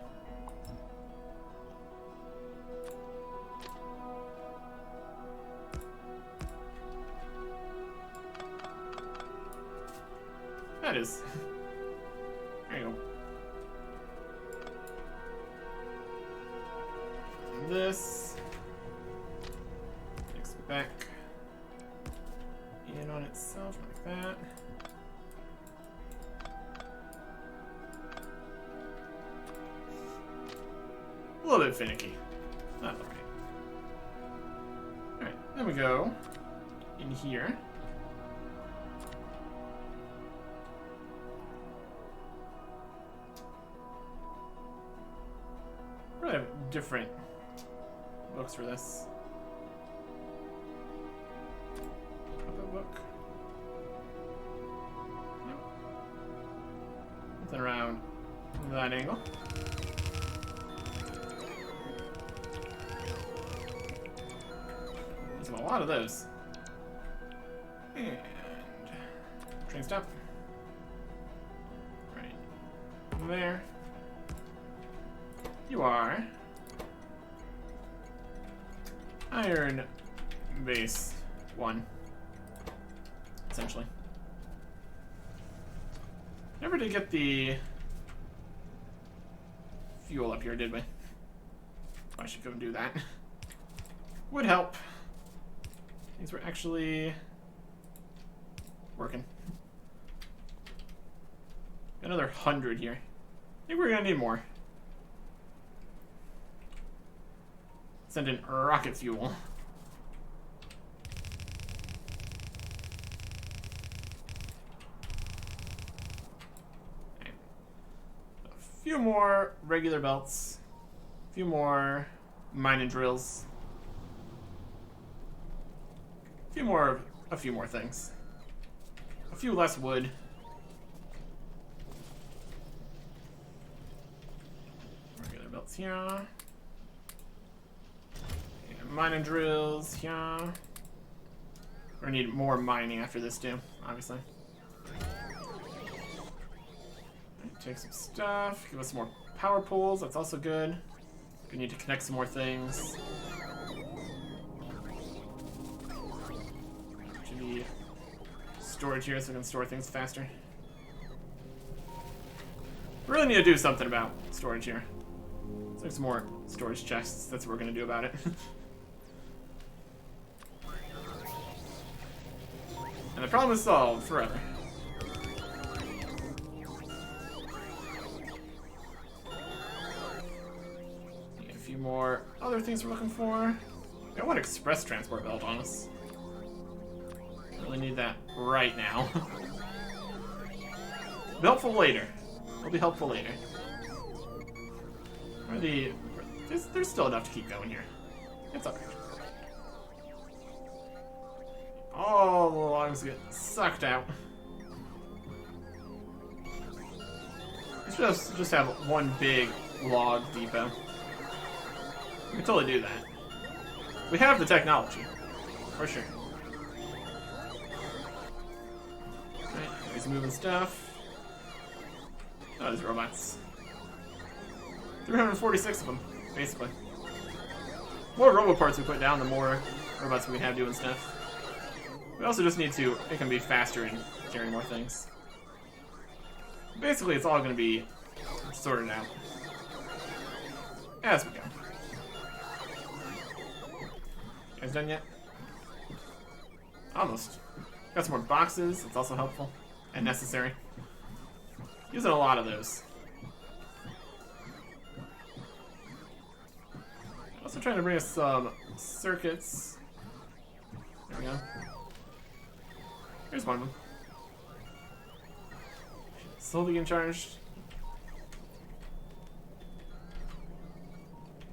That is. There you go. And this. Next back in on itself like that. A little bit finicky. That's alright. Alright, then we go in here. Really have different books for this. Pop-up book. Yep. Something around that angle. So a lot of those. And train stop. Right there. You are iron base 1, essentially. Never did get the fuel up here, did we? I should go and do that. Would help. These were actually working. Another 100 here. I think we're gonna need more. Send in rocket fuel. A few more regular belts. A few more mining drills. A few more things. A few less wood. Regular belts here. And mining drills here. We're gonna need more mining after this too, obviously. Take some stuff. Give us some more power poles. That's also good. We need to connect some more things. Should be storage here so we can store things faster. We really need to do something about storage here. Let's make some more storage chests. That's what we're going to do about it. And the problem is solved forever. A few more other things we're looking for. Got one express transport belt on us. Really need that right now. Helpful later. Will be helpful later. There's still enough to keep going here. It's alright. All the logs get sucked out. We should just have one big log depot. We can totally do that. We have the technology, for sure. Alright, he's moving stuff. Oh, these robots. 346 of them, basically. The more robo parts we put down, the more robots we have doing stuff. We also just need to make them be faster and carry more things. Basically, it's all going to be sorted out as we go. You guys done yet? Almost. Got some more boxes. It's also helpful and necessary. Using a lot of those. Also trying to bring us some circuits. There we go. Here's one of them. Slowly getting charged.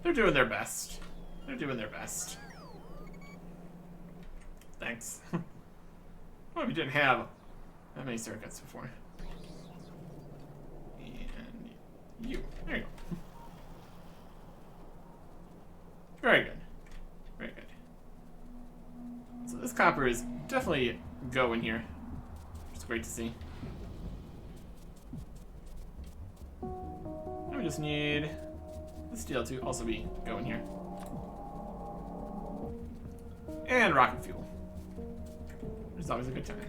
They're doing their best. They're doing their best. Thanks. Well, we didn't have that many circuits before. And you. There you go. Very good. Very good. So this copper is definitely going here. It's great to see. Now we just need the steel to also be going here. And rocket fuel. Which is always a good time.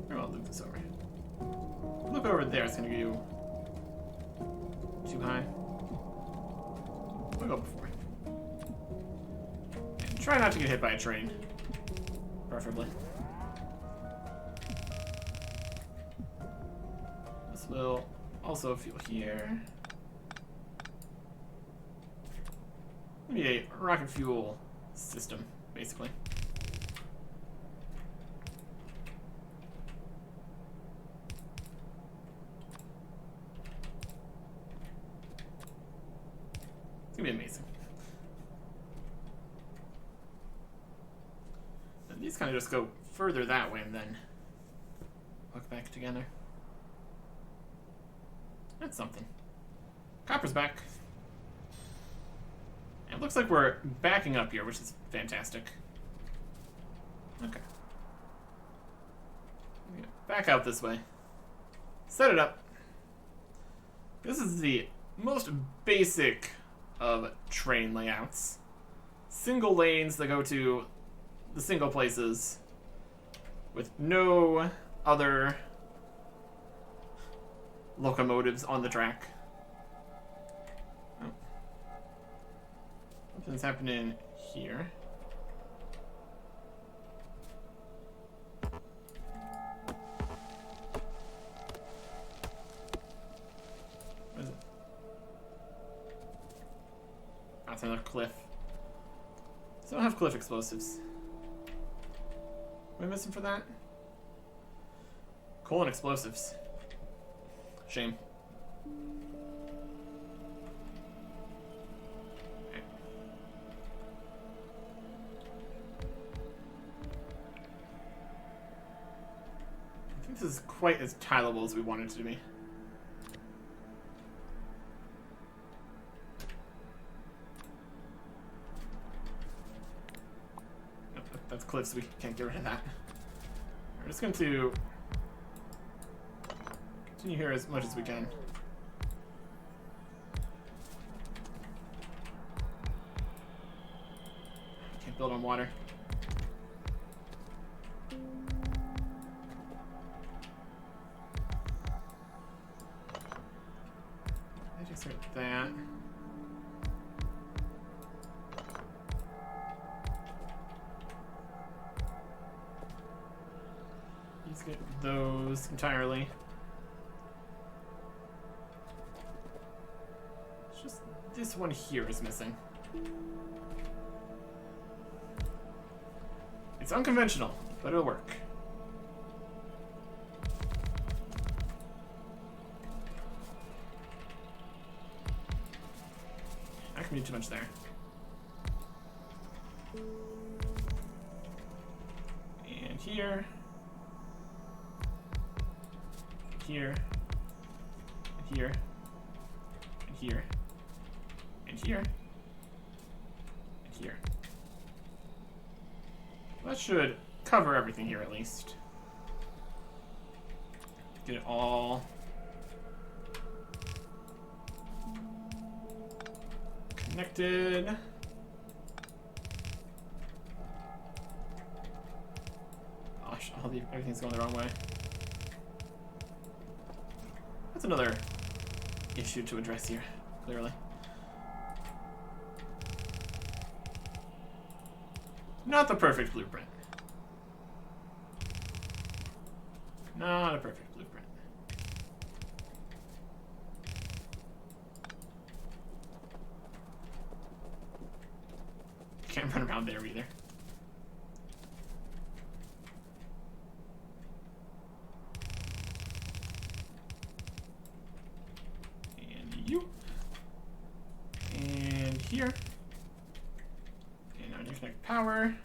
I'll loop this over. Loop over there, it's gonna go too high. We'll go before. And try not to get hit by a train. Preferably. This will also fuel here. Maybe a rocket fuel system, basically. It's gonna be amazing. And these kind of just go further that way and then hook back together. That's something. Copper's back. It looks like we're backing up here, which is fantastic. Okay. Back out this way. Set it up. This is the most basic of train layouts. Single lanes that go to the single places with no other locomotives on the track. Oh. Something's happening here. What is it? That's another cliff. So I don't have cliff explosives. What am I missing for that? Coal and explosives. Shame. Okay. I think this is quite as tileable as we want it to be. That's cliffs, we can't get rid of that. We're just going to continue here as much as we can. Can't build on water. I just heard that. Let's get those entirely. It's just this one here is missing. It's unconventional, but it'll work. I can do too much there. And here. Here, and here, and here, and here, and here. That should cover everything here at least. Get it all connected. Gosh, everything's going the wrong way. That's another issue to address here, clearly. Not the perfect blueprint. Not a perfect blueprint. Can't run around there either. Here. And now interconnect power.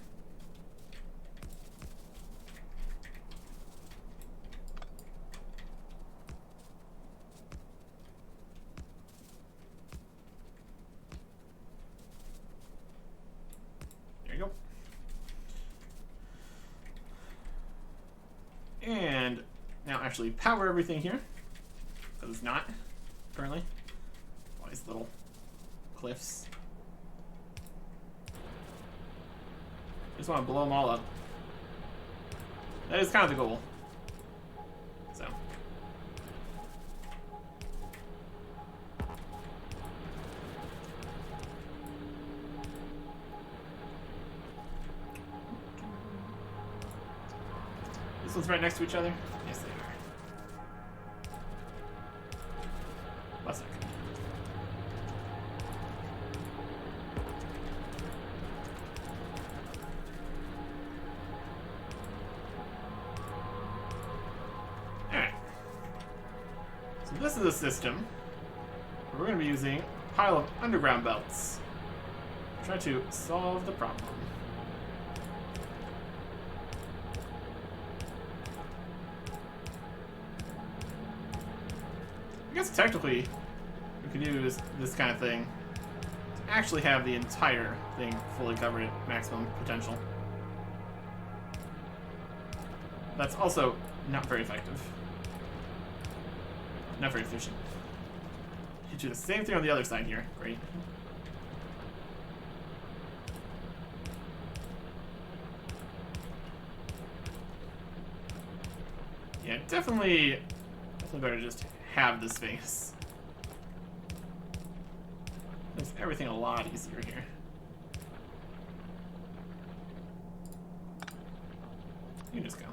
There you go. And now actually power everything here. Because it's not currently. All these little cliffs. Just want to blow them all up. That is kind of the goal. So. This one's right next to each other? Yes, they are. One second. This is a system where we're going to be using a pile of underground belts to try to solve the problem. I guess technically we could use this kind of thing to actually have the entire thing fully covered at maximum potential. That's also not very effective. Not very efficient. You do the same thing on the other side here. Great. Yeah, definitely better to just have this space. Makes everything a lot easier here. You can just go.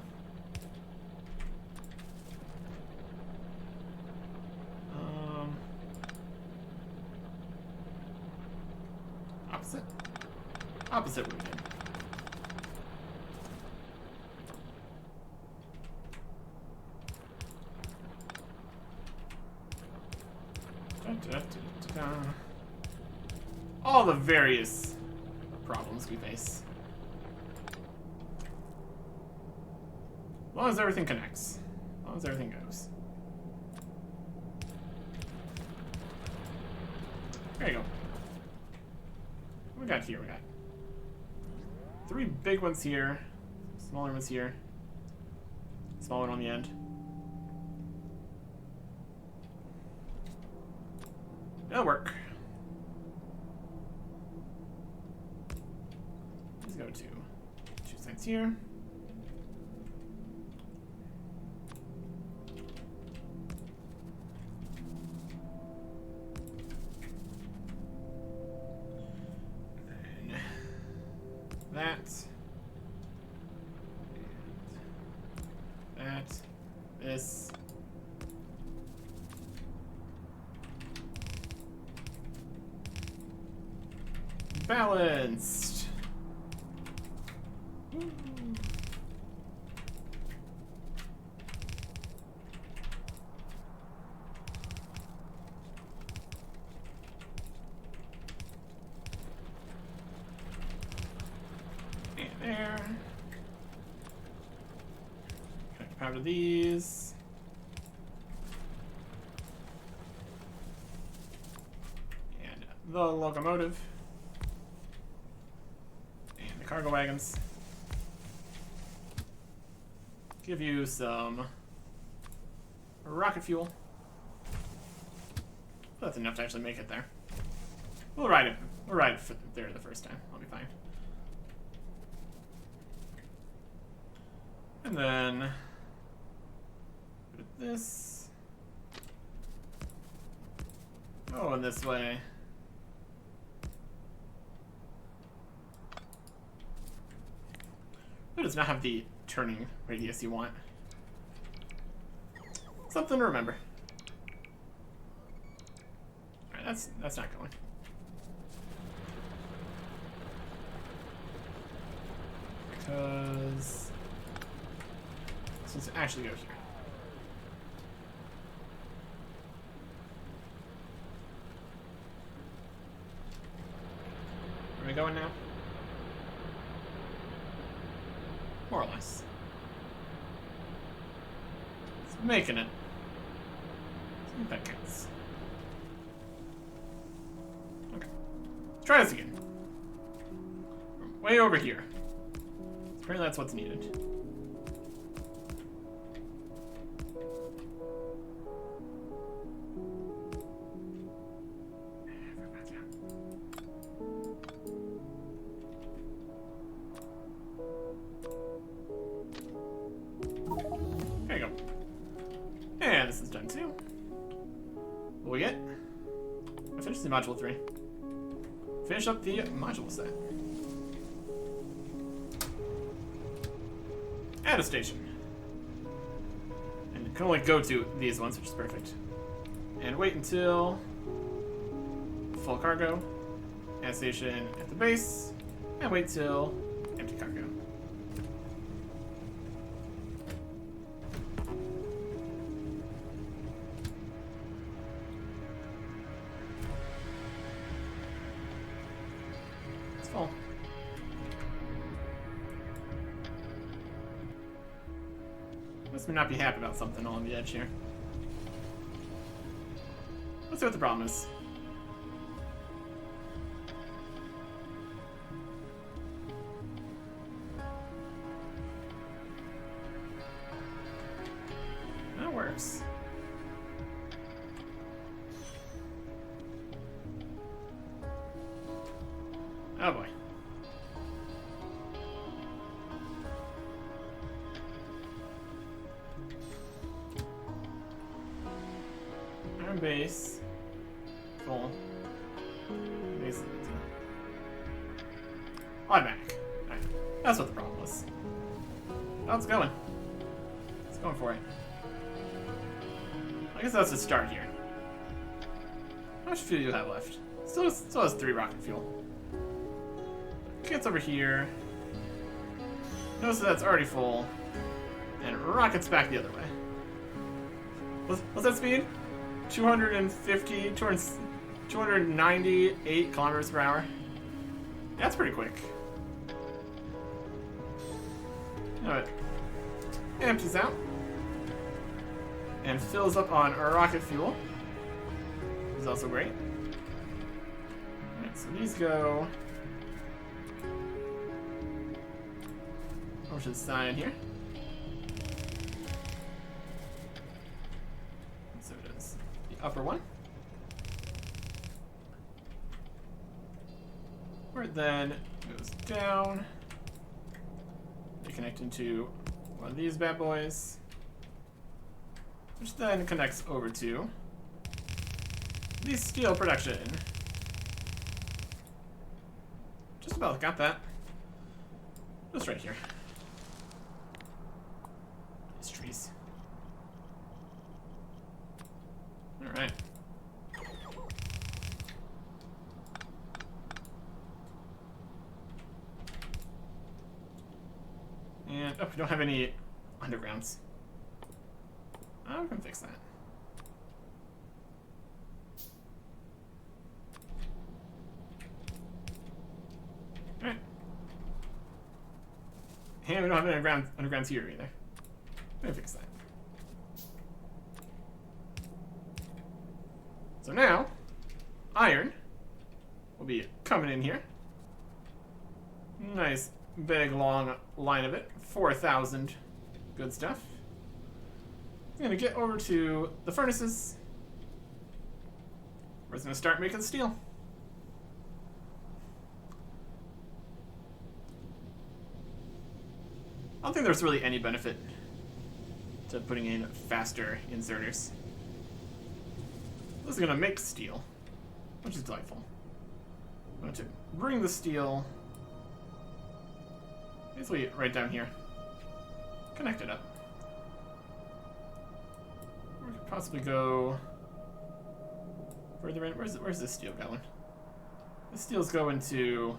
Opposite? Opposite what we did. All the various problems we face. As long as everything connects. As long as everything goes. There you go. What we got here? We got 3 big ones here, smaller ones here, small one on the end. That'll work. Let's go to 2 sides here. This. Balanced. And there. Connect power to these. And the locomotive. Cargo wagons. Give you some rocket fuel. That's enough to actually make it there. We'll ride it. We'll ride it there the first time. I'll be fine. And then put this. Oh, and this way. It does not have the turning radius you want. Something to remember. Alright, that's not going. Because let's actually go here. Where are we going now? More or less. It's making it. I think that counts. Okay. Let's try this again. Way over here. Apparently that's what's needed. There you go. And this is done too. What we get? I finished the module 3. Finish up the module set. Add a station. And you can only go to these ones, which is perfect. And wait until full cargo. Add station at the base. And wait till empty cargo. It's full. Must not be happy about something on the edge here. see what the problem is. That works. Oh boy. Iron base. Full. Base empty. Automatic. Alright. That's what the problem was. Oh, it's going. It's going for it. I guess that's the start here. How much fuel do you have left? Still has 3 rocket fuel. Gets over here. Notice that's already full. And rockets back the other way. What's that speed? 298 kilometers per hour. That's pretty quick. Alright. Empties out. And fills up on rocket fuel. This is also great. Alright, so these go over to the side here. So it is the upper one. Where it then goes down. They connect into one of these bad boys. Which then connects over to the steel production. Just about got that. Just right here. These trees. Alright. And, oh, we don't have any undergrounds. I'm gonna fix that. Alright. And we don't have any undergrounds here either. I'm gonna fix that. So now, iron will be coming in here. Nice big long line of it. 4,000. Good stuff. I'm gonna get over to the furnaces. We're just gonna start making steel. I don't think there's really any benefit to putting in faster inserters. This is gonna make steel, which is delightful. I'm going to bring the steel basically right down here. Connect it up. We could possibly go further in. Where's this steel going? This steel's going to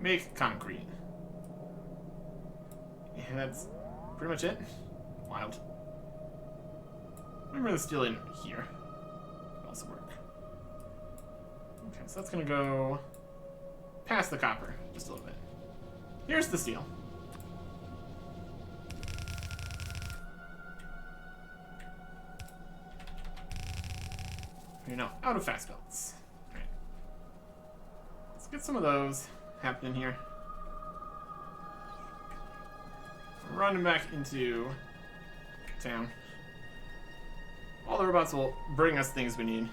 make concrete. Yeah, that's pretty much it. Wild. Let me bring the steel in here. That'll also work. Okay, so that's gonna go past the copper just a little bit. Here's the steel. You're now out of fast belts. Alright. Let's get some of those happening here. Run back into town. All the robots will bring us things we need.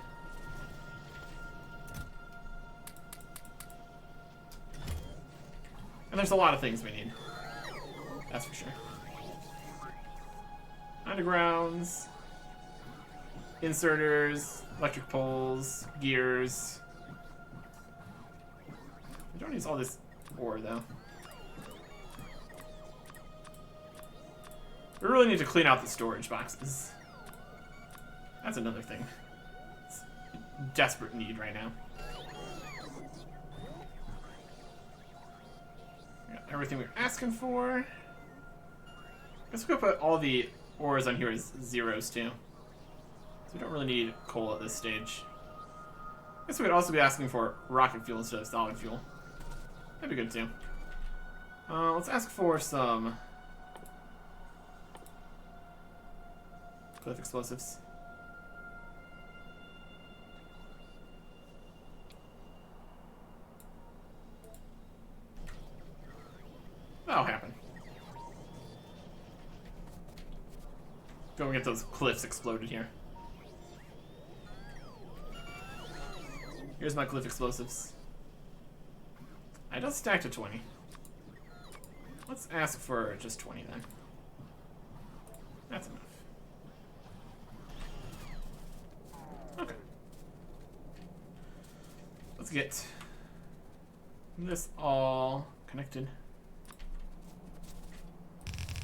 And there's a lot of things we need. That's for sure. Undergrounds, inserters, electric poles, gears. We don't use all this ore though. We really need to clean out the storage boxes. That's another thing. It's a desperate need right now. We got everything we were asking for. I guess we could put all the ores on here as zeros too. So we don't really need coal at this stage. I guess we could also be asking for rocket fuel instead of solid fuel. That'd be good too. Let's ask for some cliff explosives. go and get those cliffs exploded here. Here's my cliff explosives. I just stacked to 20. Let's ask for just 20 then. That's enough. Okay. Let's get this all connected.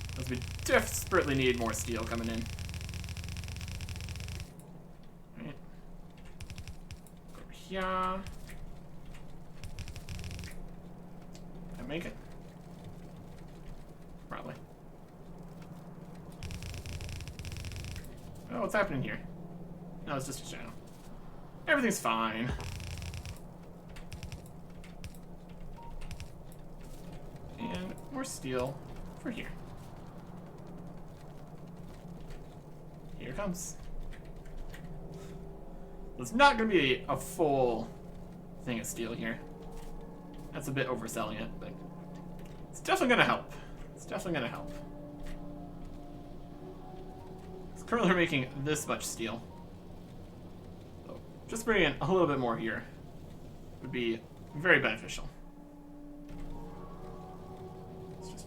Because we desperately need more steel coming in. Right. Go over here. Can I make it? Probably. Oh, what's happening here? No, it's just a shadow. Everything's fine. And more steel for here. Here it comes. There's not going to be a full thing of steel here. That's a bit overselling it, but it's definitely going to help. It's definitely going to help. It's currently making this much steel. So just bringing in a little bit more here would be very beneficial. It's just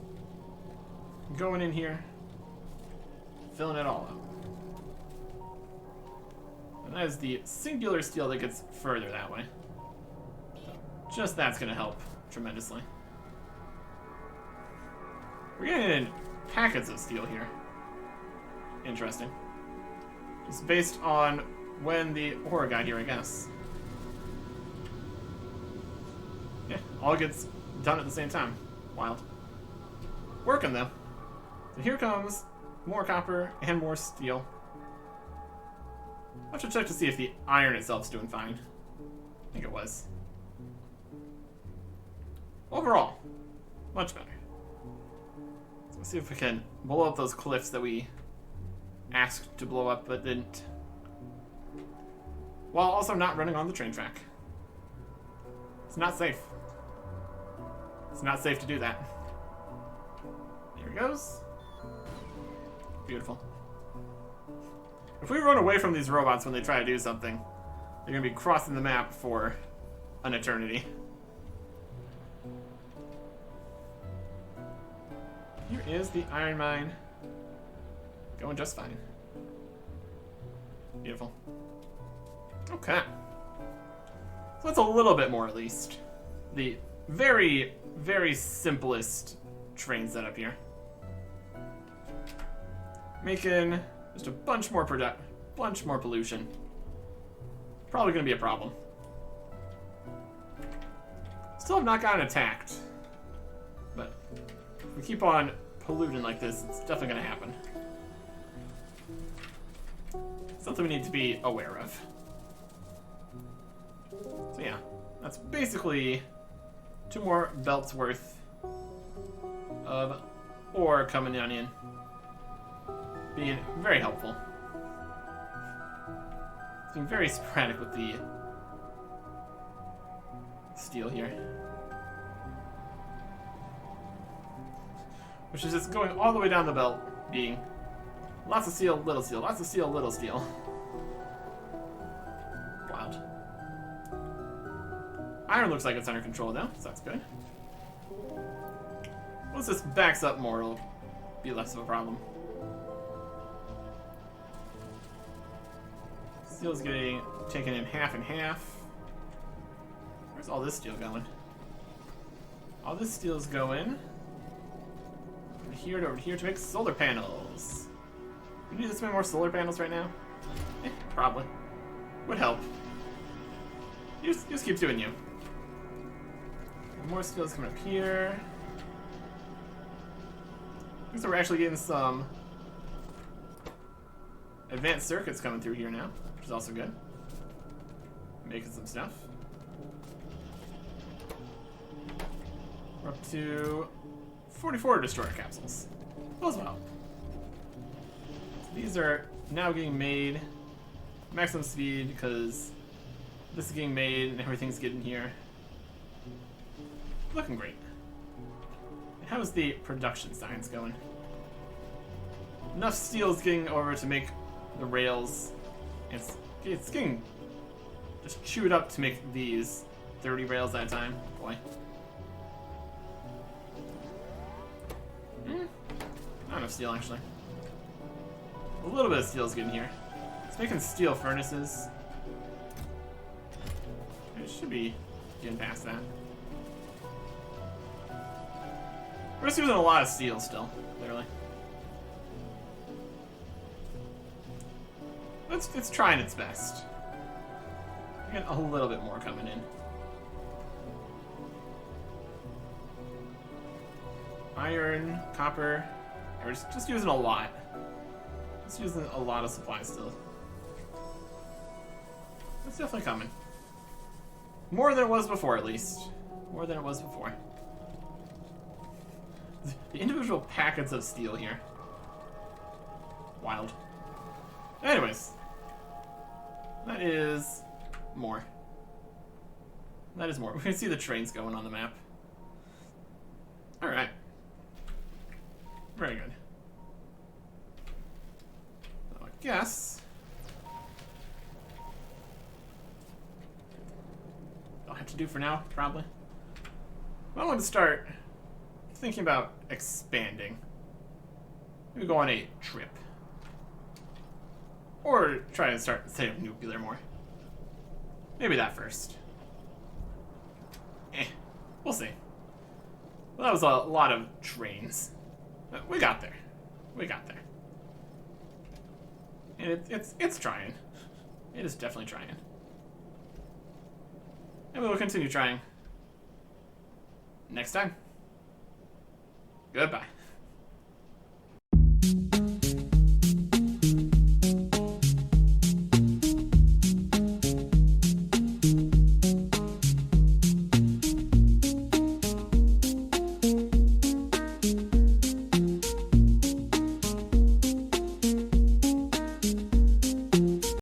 going in here, filling it all up. And that is the singular steel that gets further that way. So just that's going to help tremendously. We're getting in packets of steel here. Interesting. Just based on when the ore got here, I guess. Yeah, all gets done at the same time. Wild. Working though. So here comes more copper and more steel. I should check to see if the iron itself is doing fine. I think it was. Overall, much better. So let's see if we can blow up those cliffs that we asked to blow up but didn't. While also not running on the train track. It's not safe. It's not safe to do that. Here it goes. Beautiful. If we run away from these robots when they try to do something, they're going to be crossing the map for an eternity. Here is the iron mine. Going just fine. Beautiful. Okay. So that's a little bit more at least. The very, very simplest train setup here. Making just a bunch more pollution. Probably gonna be a problem. Still have not gotten attacked. But if we keep on polluting like this, it's definitely gonna happen. Something we need to be aware of. So yeah, that's basically 2 more belts worth of ore coming down in. Being very helpful. Being very sporadic with the steel here. Which is just going all the way down the belt, being lots of steel, little steel, lots of steel, little steel. Wild. Iron looks like it's under control now, so that's good. Once this backs up more, it'll be less of a problem. Steel's getting taken in half and half. Where's all this steel going? All this steel's going over here to make solar panels. We need this many more solar panels right now? Probably. Would help. You just keep doing you. More steel's coming up here. Looks like we're actually getting some advanced circuits coming through here now, which is also good. Making some stuff. We're up to 44 destroyer capsules. Those will help. So these are now getting made maximum speed because this is getting made and everything's getting here. Looking great. And how's the production science going? enough steel is getting over to make the rails. It's getting just chewed up to make these 30 rails at a time. Boy. Not enough steel, actually. A little bit of steel is getting here. It's making steel furnaces. It should be getting past that. We're just using a lot of steel still, clearly. It's trying its best. We got a little bit more coming in. Iron, copper. We're just using a lot. Just using a lot of supplies still. It's definitely coming. More than it was before, at least. More than it was before. The individual packets of steel here. Wild. Anyways. That is more. That is more. We can see the trains going on the map. Alright. Very good. So I guess I'll have to do for now, probably. I want to start thinking about expanding. Maybe go on a trip. Or try to start setting up nuclear more. Maybe that first. We'll see. Well, that was a lot of trains. But we got there. We got there. And it's trying. It is definitely trying. And we will continue trying next time. Goodbye.